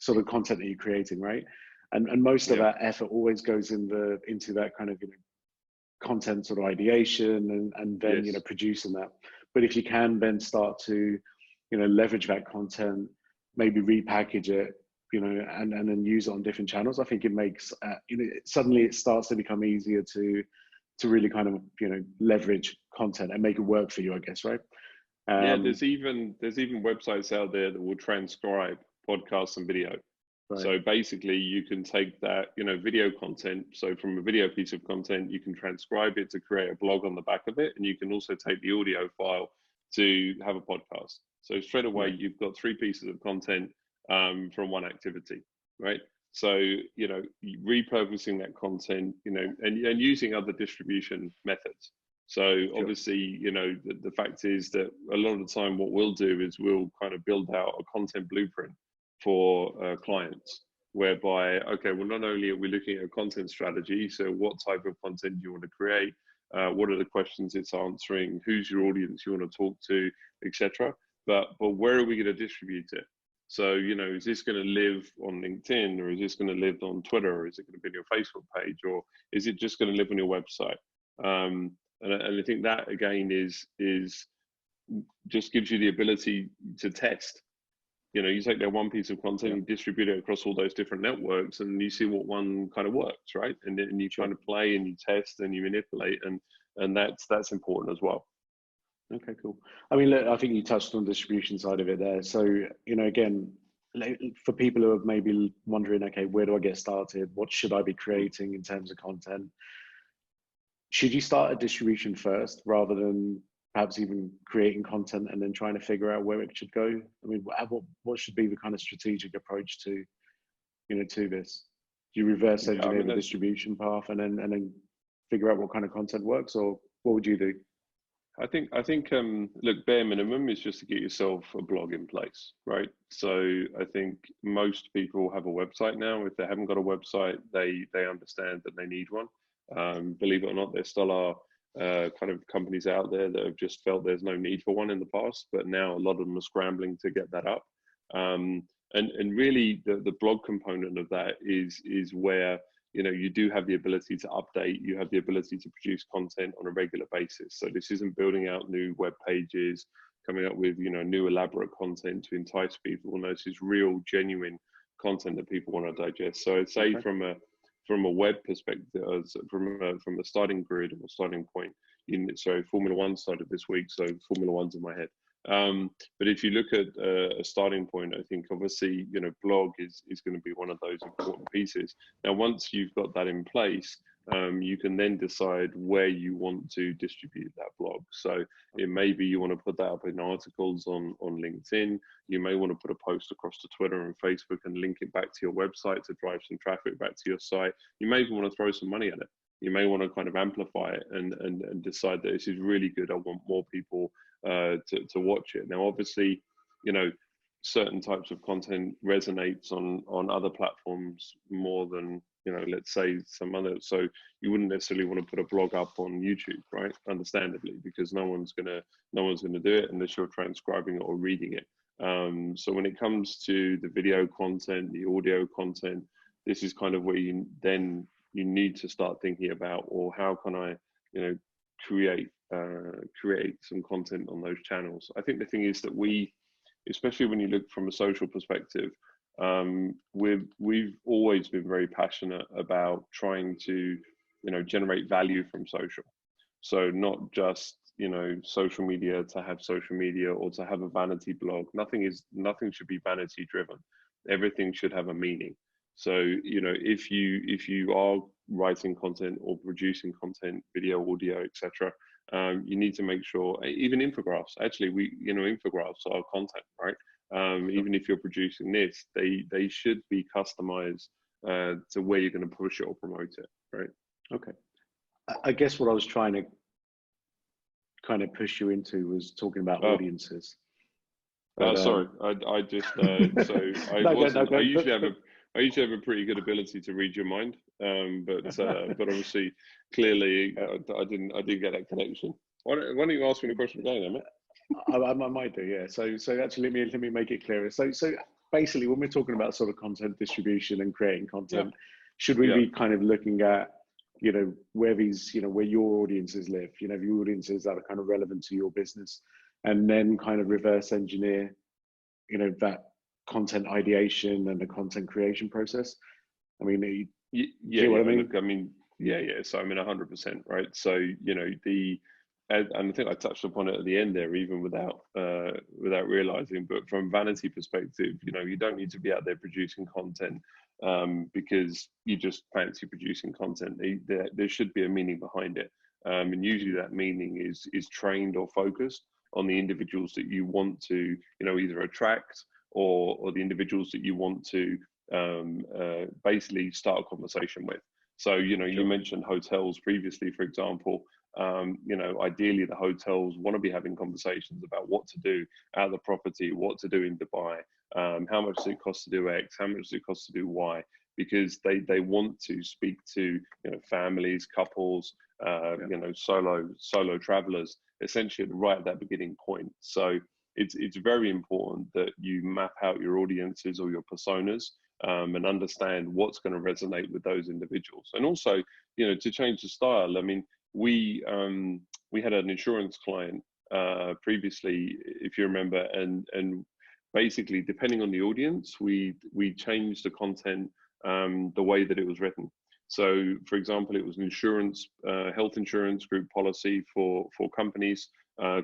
B: sort of content that you're creating, right? And most of that effort always goes into that kind of content sort of ideation and then producing that. But if you can then start to leverage that content, maybe repackage it, and then use it on different channels, I think it makes suddenly it starts to become easier to really kind of leverage content and make it work for you, I guess, right?
A: There's even websites out there that will transcribe podcasts and video. Right. So basically you can take that, video content. So from a video piece of content, you can transcribe it to create a blog on the back of it. And you can also take the audio file to have a podcast. So straight away, you've got 3 pieces of content from one activity, right? So, repurposing that content, and using other distribution methods. So
B: Sure.
A: obviously, you know, the fact is that a lot of the time what we'll do is we'll kind of build out a content blueprint for clients, whereby, okay, well, not only are we looking at a content strategy, so what type of content do you want to create, what are the questions it's answering, who's your audience you want to talk to, etc. But where are we going to distribute it? So, you know, is this going to live on LinkedIn, or is this going to live on Twitter, or is it going to be on your Facebook page, or is it just going to live on your website? And I think that again is just gives you the ability to test. You know, you take that one piece of content, you distribute it across all those different networks, and you see what one kind of works, right? And then you kind of play and you test and you manipulate, and that's important as well.
B: Okay, cool. I mean, look, I think you touched on the distribution side of it there. So, you know, again, for people who are maybe wondering, okay, where do I get started? What should I be creating in terms of content? Should you start at distribution first rather than perhaps even creating content and then trying to figure out where it should go? I mean, what should be the kind of strategic approach to, you know, to this? Do you reverse engineer the distribution path and then figure out what kind of content works, or what would you do?
A: I think look, bare minimum is just to get yourself a blog in place, right? So I think most people have a website now. If they haven't got a website, they understand that they need one. Believe it or not, there still are kind of companies out there that have just felt there's no need for one in the past, but now a lot of them are scrambling to get that up. And really the blog component of that is where, you know, you do have the ability to update, you have the ability to produce content on a regular basis. So this isn't building out new web pages, coming up with, you know, new elaborate content to entice people. No, this is real, genuine content that people want to digest. So I'd say from a web perspective, from a starting grid or starting point, so Formula One started this week, so Formula One's in my head. But if you look at a starting point, I think obviously, you know, blog is going to be one of those important pieces. Now, once you've got that in place, you can then decide where you want to distribute that blog. So it may be you want to put that up in articles on LinkedIn. You may want to put a post across to Twitter and Facebook and link it back to your website to drive some traffic back to your site. You may even want to throw some money at it. You may want to kind of amplify it and decide that this is really good. I want more people to watch it. Now, obviously, you know, certain types of content resonates on other platforms more than, you know, let's say some other. So you wouldn't necessarily want to put a blog up on YouTube, right? Understandably, because no one's gonna do it unless you're transcribing it or reading it. So when it comes to the video content, the audio content, this is kind of where you need to start thinking about, or how can I, you know, create some content on those channels. I think the thing is that we, especially when you look from a social perspective, we've always been very passionate about trying to, you know, generate value from social. So not just, you know, social media to have social media or to have a vanity blog. Nothing should be vanity driven. Everything should have a meaning. So, you know, if you are writing content or producing content, video, audio, etc., you need to make sure, even infographics, actually, infographics are content, right? Even if you're producing this, they should be customized to where you're going to push it or promote it, right?
B: Okay. I guess what I was trying to kind of push you into was talking about audiences.
A: But, sorry, I just I usually have a pretty good ability to read your mind, but obviously, clearly, I didn't get that connection. Why don't you ask me the question again, Emmett?
B: I might do, yeah. So actually, let me make it clearer. So basically, when we're talking about sort of content distribution and creating content, should we be kind of looking at, you know, where these, you know, where your audiences live, you know, the audiences that are kind of relevant to your business, and then kind of reverse engineer, you know, that content ideation and the content creation process? I mean,
A: yeah, what I mean? Look, I mean, yeah. So I mean, 100%, right? So, you know, and I think I touched upon it at the end there, even without realizing. But from vanity perspective, you know, you don't need to be out there producing content because you just fancy producing content. There should be a meaning behind it, and usually that meaning is trained or focused on the individuals that you want to, you know, either attract or the individuals that you want to basically start a conversation with. So, you know, you mentioned hotels previously, for example. You know, ideally the hotels want to be having conversations about what to do at the property, what to do in Dubai, how much does it cost to do X, how much does it cost to do Y, because they want to speak to, you know, families, couples, you know, solo travelers, essentially right at that beginning point. So it's very important that you map out your audiences or your personas, and understand what's going to resonate with those individuals. And also, you know, to change the style. I mean, we had an insurance client previously, if you remember, and basically depending on the audience, we changed the content the way that it was written. So, for example, it was an insurance, health insurance group policy for companies.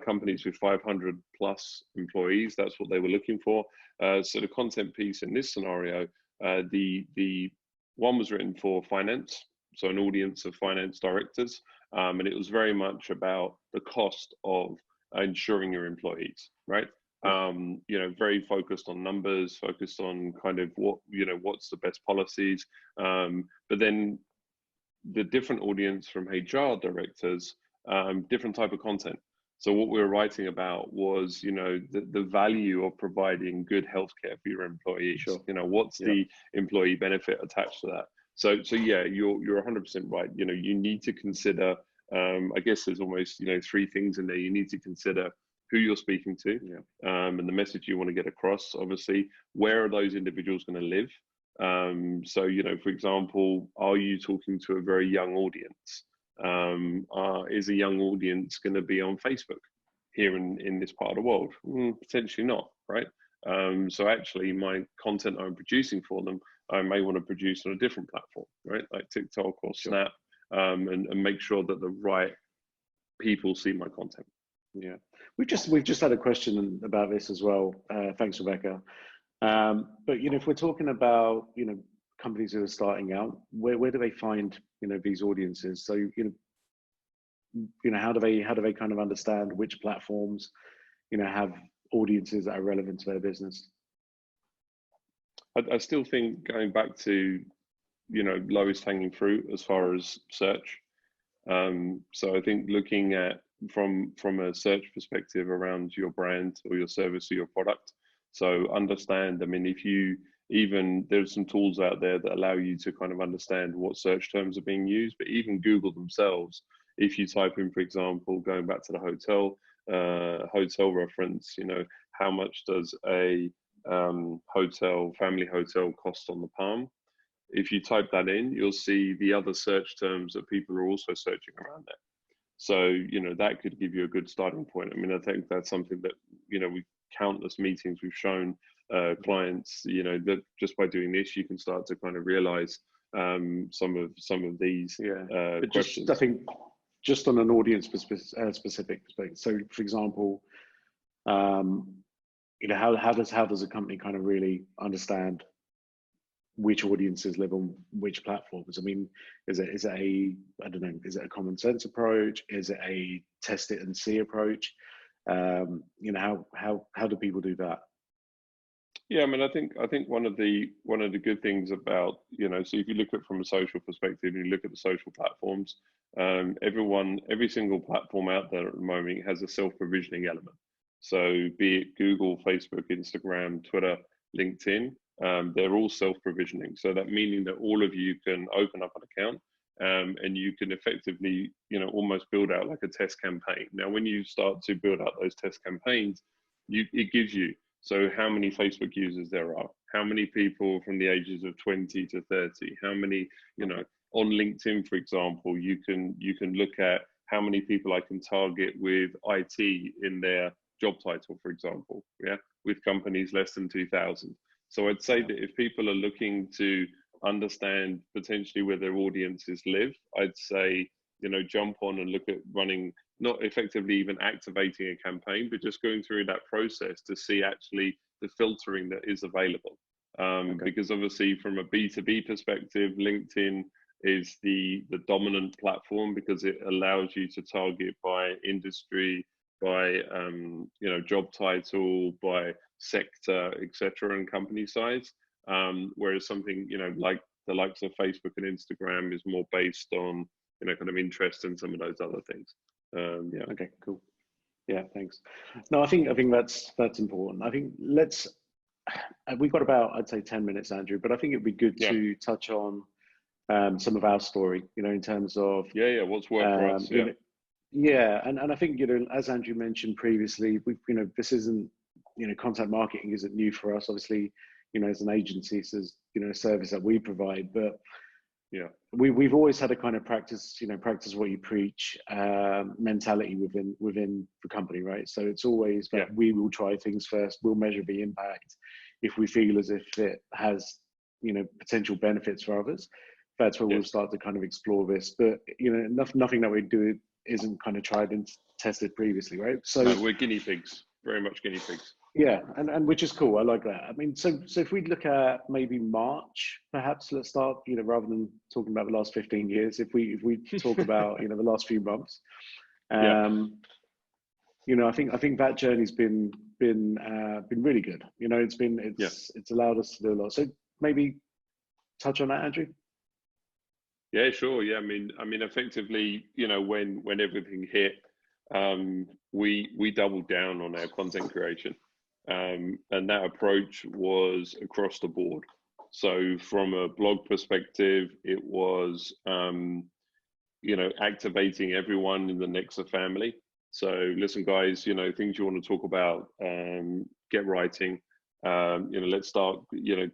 A: Companies with 500 plus employees, that's what they were looking for. So the content piece in this scenario, the one was written for finance, so an audience of finance directors, and it was very much about the cost of insuring your employees, right? You know, very focused on numbers, focused on kind of what, you know, what's the best policies. But then the different audience from HR directors, different type of content. So what we were writing about was, you know, the value of providing good healthcare for your employees.
B: Sure.
A: You know, what's the employee benefit attached to that? So yeah, you're 100% right. You know, you need to consider. I guess there's almost, you know, three things in there. You need to consider who you're speaking to, and the message you want to get across. Obviously, where are those individuals going to live? So, you know, for example, are you talking to a very young audience? Is a young audience going to be on Facebook here in this part of the world? Potentially not, right? So actually my content I'm producing for them, I may want to produce on a different platform, right? Like TikTok or Snap, and make sure that the right people see my content.
B: Yeah, we've just had a question about this as well. Thanks, Rebecca. But you know, if we're talking about, you know, companies who are starting out, where do they find, you know, these audiences? So you know, how do they kind of understand which platforms, you know, have audiences that are relevant to their business?
A: I still think going back to, you know, lowest hanging fruit as far as search. So I think looking at from a search perspective around your brand or your service or your product. So understand, I mean, if you there's some tools out there that allow you to kind of understand what search terms are being used, but even Google themselves, if you type in, for example, going back to the hotel reference, you know, how much does a family hotel cost on the Palm? If you type that in, you'll see the other search terms that people are also searching around that. So, you know, that could give you a good starting point. I mean, I think that's something that, you know, countless meetings we've shown clients, you know, that just by doing this, you can start to kind of realize some of these questions.
B: I think just on an audience specific perspective. So, for example, you know, how does a company kind of really understand which audiences live on which platforms? I mean, is it I don't know, is it a common sense approach? Is it a test it and see approach? You know, how do people do that?
A: Yeah, I mean, I think one of the good things about, you know, so if you look at it from a social perspective, and you look at the social platforms, every single platform out there at the moment has a self-provisioning element. So be it Google, Facebook, Instagram, Twitter, LinkedIn, they're all self-provisioning. So that meaning that all of you can open up an account, and you can effectively, you know, almost build out like a test campaign. Now, when you start to build out those test campaigns, it gives you, so how many Facebook users there are, how many people from the ages of 20 to 30, how many, you know, on LinkedIn, for example, you can look at how many people I can target with IT in their job title, for example, with companies less than 2,000. So I'd say that if people are looking to understand potentially where their audiences live, I'd say, you know, jump on and look at running, not effectively even activating a campaign, but just going through that process to see actually the filtering that is available. Because obviously from a B2B perspective, LinkedIn is the dominant platform because it allows you to target by industry, by you know, job title, by sector, etc., and company size. Whereas something, you know, like the likes of Facebook and Instagram is more based on, kind of interest in some of those other things.
B: Yeah. Okay. Cool. Yeah. Thanks. No, I think that's important. I think we've got about, I'd say, 10 minutes, Andrew, but I think it'd be good to touch on some of our story, in terms of
A: what's worked for us.
B: And I think, as Andrew mentioned previously, this isn't, content marketing isn't new for us. Obviously, as an agency, this is, a service that we provide, but we've always had a kind of practice what you preach mentality within the company, right? So it's always that we will try things first, we'll measure the impact. If we feel as if it has, potential benefits for others, that's where we'll start to kind of explore this. But nothing that we do isn't kind of tried and tested previously, right? So
A: no, we're guinea pigs, very much guinea pigs.
B: Yeah, and which is cool. I like that. I mean, so if we look at maybe March, perhaps, let's start, rather than talking about the last 15 years, if we talk about, the last few months, I think that journey's been really good. It's allowed us to do a lot. So maybe touch on that, Andrew.
A: Yeah, sure. Yeah, I mean, effectively, when everything hit, we doubled down on our content creation. And that approach was across the board. So from a blog perspective, it was, activating everyone in the Nexa family. So listen, guys, things you want to talk about, get writing. Let's start,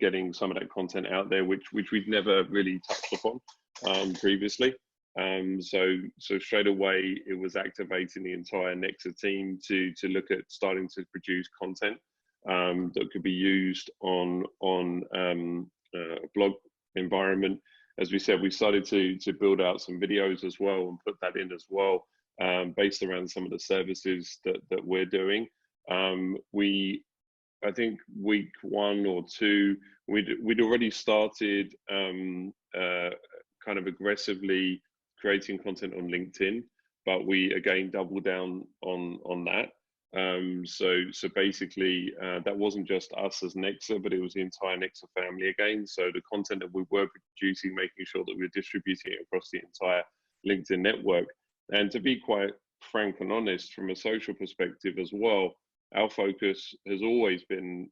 A: getting some of that content out there, which we've never really touched upon previously. So straight away, it was activating the entire Nexa team to look at starting to produce content that could be used on a blog environment. As we said, we started to build out some videos as well and put that in as well, based around some of the services that we're doing. I think week 1 or 2, we'd already started kind of aggressively creating content on LinkedIn, but we again doubled down on that. So basically, that wasn't just us as Nexa, but it was the entire Nexa family again. So the content that we were producing, making sure that we were distributing it across the entire LinkedIn network. And to be quite frank and honest, from a social perspective as well, our focus has always been,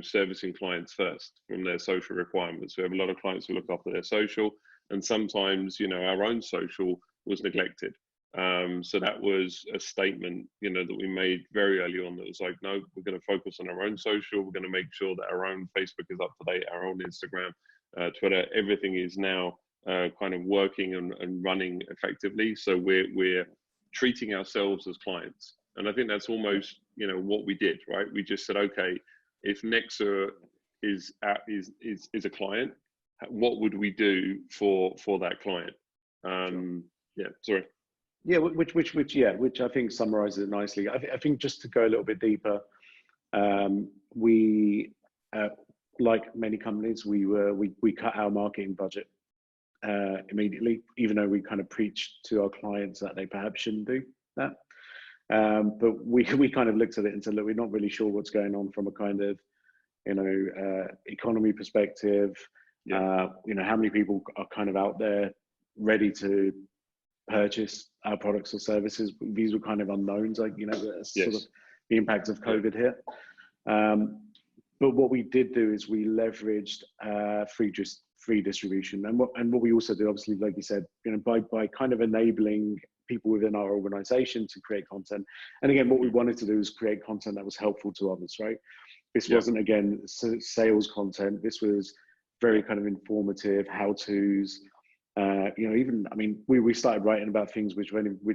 A: servicing clients first from their social requirements. We have a lot of clients who look after their social, and sometimes, our own social was neglected. So that was a statement, that we made very early on. That was like, no, we're going to focus on our own social. We're going to make sure that our own Facebook is up to date, our own Instagram, Twitter, everything is now kind of working and running effectively. So we're treating ourselves as clients. And I think that's almost, what we did, right? We just said, okay, if Nexa is a client, what would we do for that client? Yeah, sorry.
B: Yeah, which I think summarizes it nicely. I think just to go a little bit deeper, we, like many companies, we cut our marketing budget immediately, even though we kind of preached to our clients that they perhaps shouldn't do that. But we kind of looked at it and said, look, we're not really sure what's going on from a kind of, economy perspective. How many people are kind of out there ready to purchase our products or services. These were kind of unknowns, sort of the impact of COVID hit. But what we did do is we leveraged free distribution, and what we also did, obviously, like you said, by kind of enabling people within our organization to create content. And again, what we wanted to do is create content that was helpful to others, right? This wasn't, again, sales content. This was very kind of informative how-tos. We started writing about things which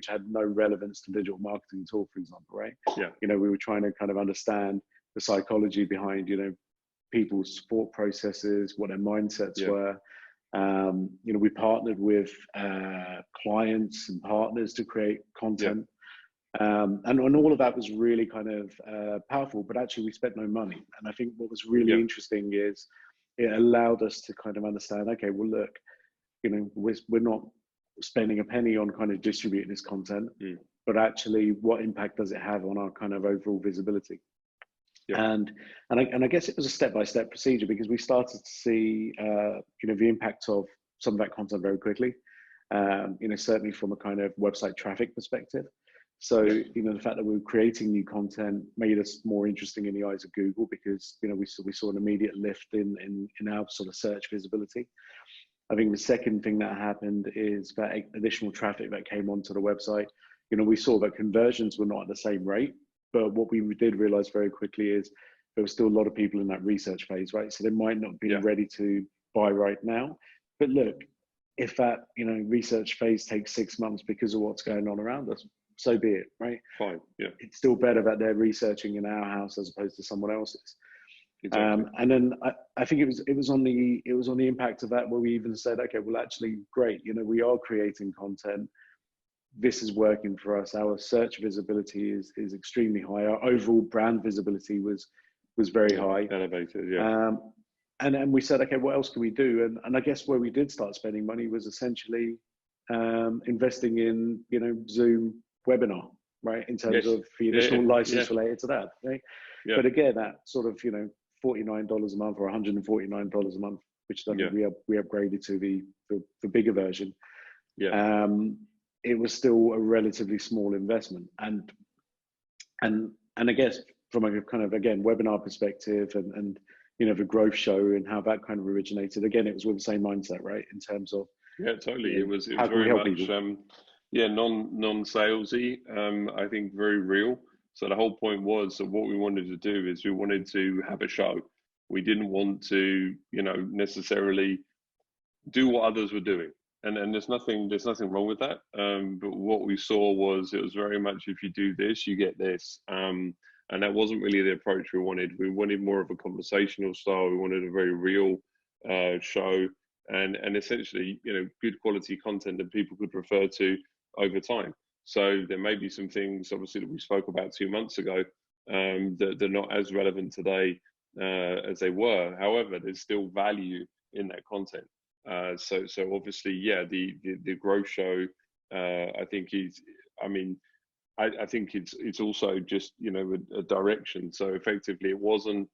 B: had no relevance to digital marketing at all, for example, right? We were trying to kind of understand the psychology behind, people's thought processes, what their mindsets were. We partnered with clients and partners to create content. And all of that was really kind of powerful, but actually we spent no money. And I think what was really interesting is it allowed us to kind of understand, okay, well, look, we're not spending a penny on kind of distributing this content, but actually what impact does it have on our kind of overall visibility? And I guess it was a step-by-step procedure, because we started to see, the impact of some of that content very quickly. certainly from a kind of website traffic perspective. So, the fact that we were creating new content made us more interesting in the eyes of Google, because, we saw an immediate lift in our sort of search visibility. I think the second thing that happened is that additional traffic that came onto the website, we saw that conversions were not at the same rate, but what we did realize very quickly is there were still a lot of people in that research phase, right? So they might not be ready to buy right now. But look, if that, research phase takes 6 months because of what's going on around us, so be it, right?
A: Fine, yeah.
B: It's still better that they're researching in our house as opposed to someone else's.
A: Exactly.
B: And then I think it was on the impact of that where we even said, okay, well, actually, great, we are creating content. This is working for us. Our search visibility is extremely high. Our overall brand visibility was very high,
A: elevated. Yeah.
B: And then we said, okay, what else can we do? And I guess where we did start spending money was essentially investing in Zoom webinar, right? In terms of the additional license related to that, right? Yeah. But again, that sort of $49 a month or $149 a month, which I think we upgraded to the bigger version. Yeah. It was still a relatively small investment, and I guess from a kind of, again, webinar perspective and the growth show and how that kind of originated. Again, it was with the same mindset, right? In terms of
A: totally. It was very much non-salesy. I think very real. So the whole point was that what we wanted to do is we wanted to have a show. We didn't want to, necessarily do what others were doing. And there's nothing wrong with that. But what we saw was it was very much, if you do this, you get this. And that wasn't really the approach we wanted. We wanted more of a conversational style. We wanted a very real show, and essentially, good quality content that people could refer to over time. So there may be some things, obviously, that we spoke about 2 months ago that they're not as relevant today as they were. However, there's still value in that content. So obviously, the growth show, I think I think it's also just, a direction. So effectively, it wasn't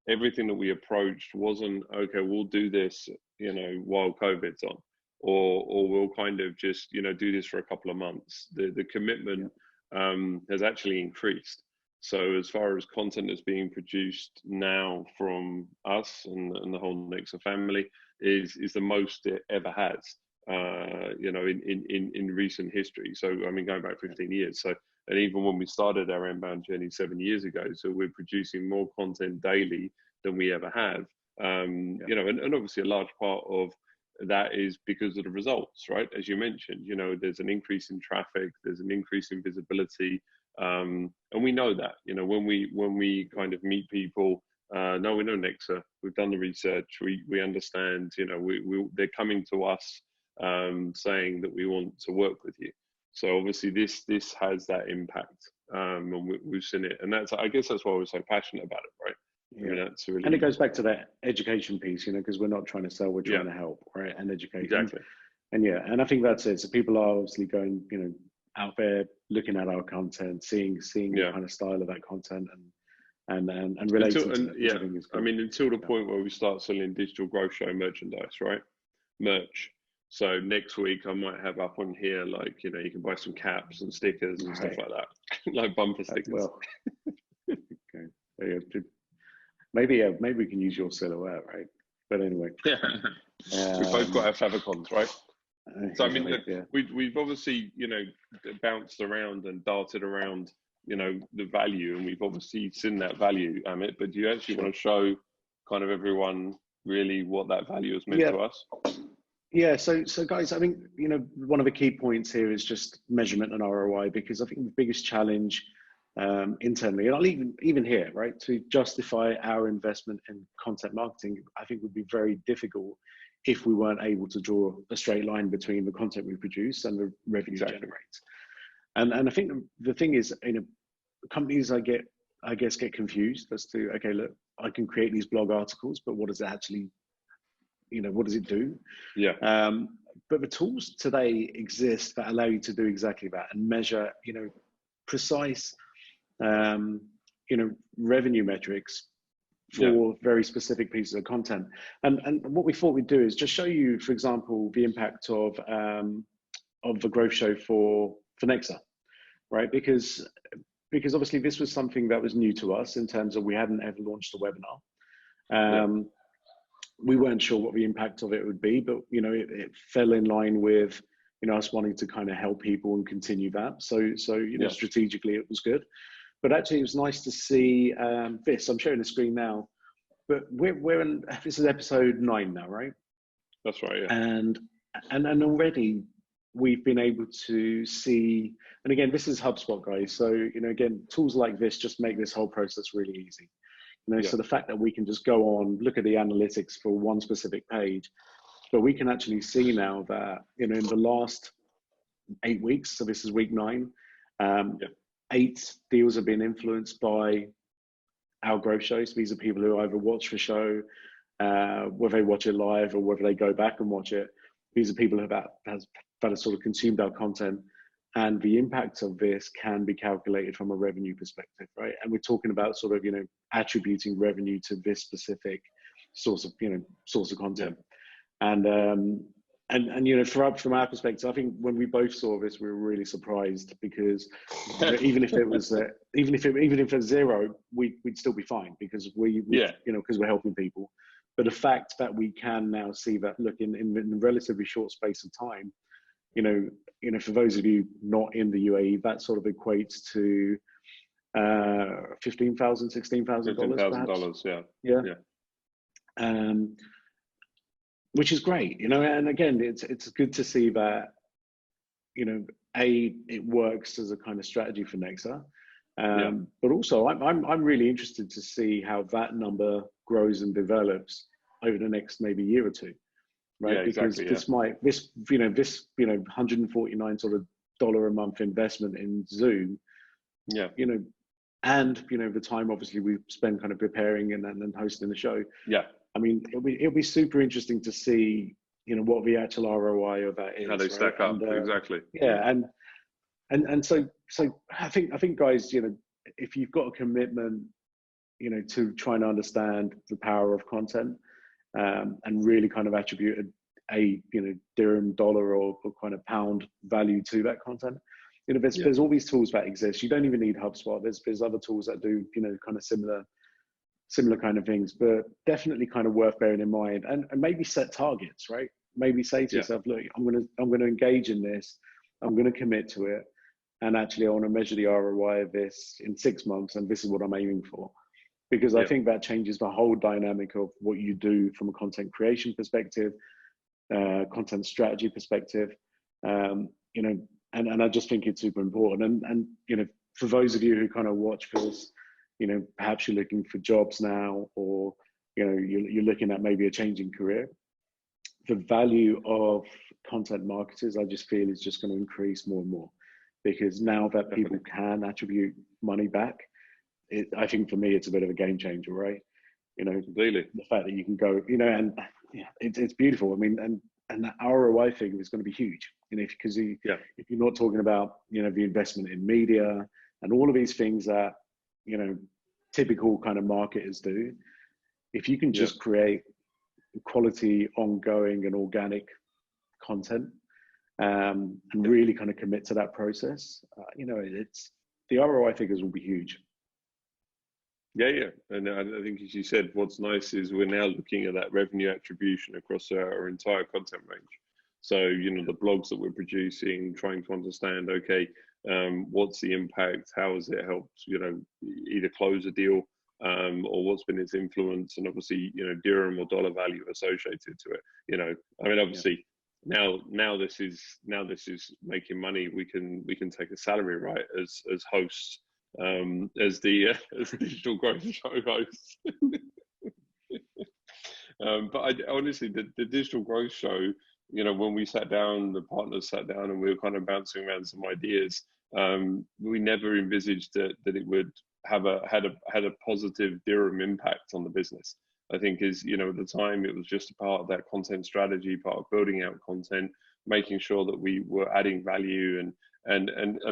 A: everything that we approached wasn't, okay, we'll do this, while COVID's on, or we'll kind of just, do this for a couple of months. The commitment has actually increased. So as far as content that's being produced now from us and the whole Nexa family is the most it ever has, in recent history. So, going back 15 years. So, and even when we started our inbound journey 7 years ago, so we're producing more content daily than we ever have. And obviously a large part of that is because of the results, right? As you mentioned, there's an increase in traffic, there's an increase in visibility. And we know that, when we kind of meet people, no, we know Nexa, we've done the research, we understand, they're coming to us saying that we want to work with you. So obviously this has that impact, and we've seen it, and I guess that's why we're so passionate about it, right?
B: Yeah. That's really, and it goes back to that education piece, because we're not trying to sell, we're trying to help, right? And educate.
A: Exactly.
B: And I think that's it. So people are obviously going, out there looking at our content, seeing the kind of style of that content and relating to it, which I think is cool.
A: Until the point where we start selling digital growth show merchandise, right? Merch. So next week I might have up on here, like, you can buy some caps and stickers and stuff like that, like bumper stickers.
B: Well, okay. Maybe we can use your silhouette, right? But anyway,
A: we both got our favicons, right? So we've obviously bounced around and darted around the value, and we've obviously seen that value, Amit. But do you actually want to show kind of everyone really what that value has meant to us?
B: Yeah, so guys, I think, one of the key points here is just measurement and ROI, because I think the biggest challenge internally, and I'll even here, right, to justify our investment in content marketing, I think would be very difficult if we weren't able to draw a straight line between the content we produce and the revenue generates. And I think the thing is, companies I guess get confused as to, okay, look, I can create these blog articles, but what does it actually, what does it do?
A: Yeah.
B: But the tools today exist that allow you to do exactly that and measure, precise, revenue metrics for very specific pieces of content. And what we thought we'd do is just show you, for example, the impact of the growth show for Nexa, right? Because obviously this was something that was new to us in terms of we hadn't ever launched a webinar. We weren't sure what the impact of it would be, but it fell in line with us wanting to kind of help people and continue that. So strategically it was good. But actually it was nice to see this. I'm sharing the screen now, but we're in, this is episode 9 now, right?
A: That's right, yeah.
B: And already we've been able to see, and again, this is HubSpot, guys. So, again, tools like this just make this whole process really easy. So the fact that we can just go on, look at the analytics for one specific page, but we can actually see now that, in the last 8 weeks, so this is week 9, 8 deals have been influenced by our growth shows. These are people who either watch the show, whether they watch it live or whether they go back and watch it. These are people that have sort of consumed our content, and the impact of this can be calculated from a revenue perspective, right? And we're talking about sort of attributing revenue to this specific source of content. And from our perspective, I think when we both saw this, we were really surprised, because even if it was even if it's 0, we'd still be fine, because because we're helping people. But the fact that we can now see that, look, in a relatively short space of time, for those of you not in the UAE, that sort of equates to $15,000, $16,000. Yeah. Which is great, and again, it's good to see that, it works as a kind of strategy for Nexa. But also I'm really interested to see how that number grows and develops over the next maybe year or two, right? Because this 149 sort of dollar a month investment in Zoom, and the time obviously we spend kind of preparing and then hosting the show. I mean, it'll be super interesting to see, what the actual ROI of that is.
A: How they stack up, exactly.
B: And so I think guys, if you've got a commitment, to trying to understand the power of content, and really kind of attribute a dirham, dollar, or kind of pound value to that content, there's all these tools that exist. You don't even need HubSpot. There's other tools that do kind of similar kind of things, but definitely kind of worth bearing in mind, and maybe set targets, right? Maybe say to yourself, look, I'm going to engage in this, I'm going to commit to it, and actually I want to measure the ROI of this in 6 months, and this is what I'm aiming for. Because I think that changes the whole dynamic of what you do from a content creation perspective, content strategy perspective, and I just think it's super important. And for those of you who kind of watch this, perhaps you're looking for jobs now, or you're looking at maybe a changing career, the value of content marketers, I just feel, is just going to increase more and more, because now that people can attribute money back, I think for me it's a bit of a game changer, right?
A: Completely.
B: The fact that you can go, and it's beautiful. I mean, and that ROI figure is going to be huge, because if you're not talking about the investment in media and all of these things that typical kind of marketers do, if you can just create quality, ongoing, and organic content, and really kind of commit to that process, it's the ROI figures will be huge.
A: And I think, as you said, what's nice is we're now looking at that revenue attribution across our entire content range. So the blogs that we're producing, trying to understand, okay, what's the impact, how has it helped either close a deal, or what's been its influence, and obviously dirham or dollar value associated to it. I mean, obviously now this is making money. We can take a salary, right, as hosts, as the digital growth show hosts. But I honestly, the digital growth show, when we sat down, the partners sat down, and we were kind of bouncing around some ideas. We never envisaged that it would have had a positive dirham impact on the business. I think at the time it was just a part of that content strategy, part of building out content, making sure that we were adding value, and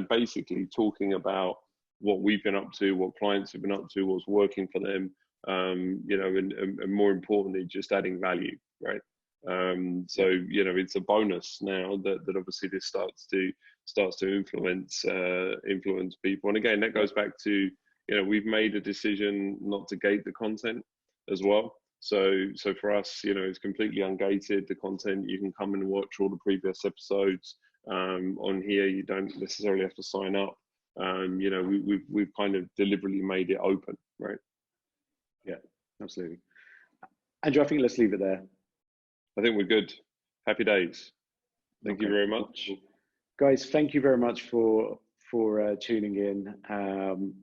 A: basically talking about what we've been up to, what clients have been up to, what's working for them, and more importantly, just adding value, right? So it's a bonus now that obviously this starts to influence people. And again, that goes back to we've made a decision not to gate the content as well. So for us, it's completely ungated. The content, you can come and watch all the previous episodes on here. You don't necessarily have to sign up. We've kind of deliberately made it open, right?
B: Yeah, absolutely. Andrew, I think let's leave it there.
A: I think we're good. Happy days. Thank you very much,
B: guys. Thank you very much for tuning in.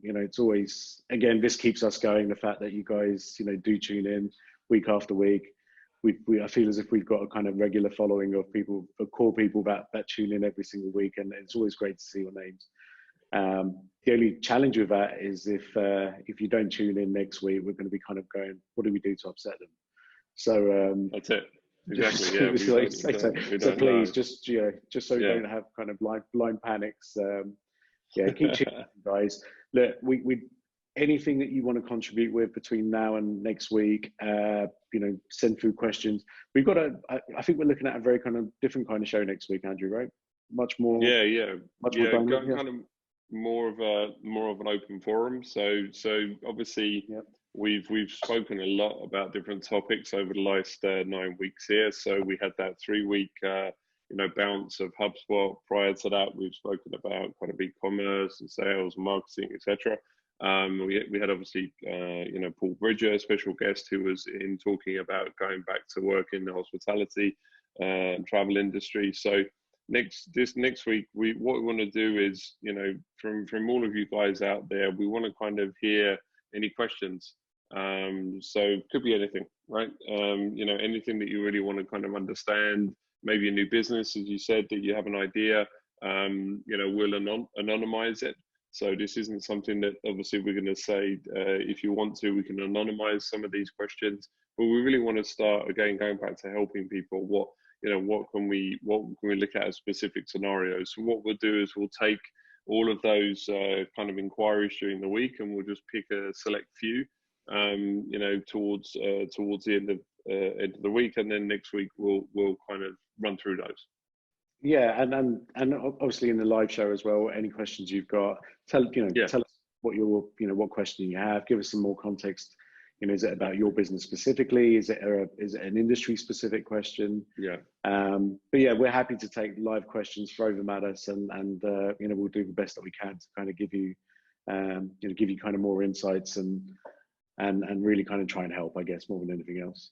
B: It's always, again, this keeps us going. The fact that you guys do tune in week after week. I feel as if we've got a kind of regular following of people, of core people that tune in every single week, and it's always great to see your names. The only challenge with that is if you don't tune in next week, we're going to be kind of going, what do we do to upset them? So
A: that's it. Exactly. Yeah.
B: So please, just so we don't have kind of blind panics. Keep tuning in, guys. Look, we anything that you want to contribute with between now and next week, send through questions. We've got I think we're looking at a very kind of different kind of show next week, Andrew, right? Much more. Much more dynamic, kind of
A: more of an open forum. So obviously we've spoken a lot about different topics over the last 9 weeks here. So we had that 3-week bounce of HubSpot. Prior to that, we've spoken about kind of e-commerce and sales, marketing, etc. We had obviously Paul Bridger, special guest, who was in talking about going back to work in the hospitality and travel industry. So next week, what we want to do is, from all of you guys out there, we want to kind of hear any questions. So it could be anything, right? Anything that you really want to kind of understand, maybe a new business, as you said, that you have an idea, we'll anonymize it. So this isn't something that obviously we're going to say, if you want to, we can anonymize some of these questions, but we really want to start again, going back to helping people. What can we look at as specific scenarios? So what we'll do is we'll take all of those kind of inquiries during the week, and we'll just pick a select few, towards the end of the week, and then next week we'll kind of run through those.
B: Yeah, and obviously in the live show as well, any questions you've got, tell us what what question you have. Give us some more context. Is it about your business specifically? Is it an industry specific question?
A: Yeah.
B: But yeah, we're happy to take live questions, throw them at us, and we'll do the best that we can to kind of give you kind of more insights and really kind of try and help, I guess, more than anything else.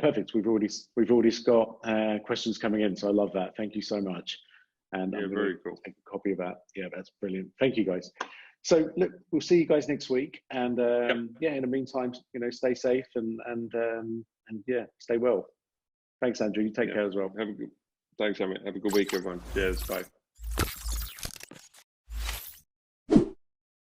B: Perfect. We've already got questions coming in, so I love that. Thank you so much. And I'm
A: very cool.
B: Take a copy of that. Yeah, that's brilliant. Thank you, guys. So look, we'll see you guys next week. And in the meantime, stay safe and stay well. Thanks, Andrew. You take care as well.
A: Thanks, Amit. Have a good week, everyone. Cheers. Bye.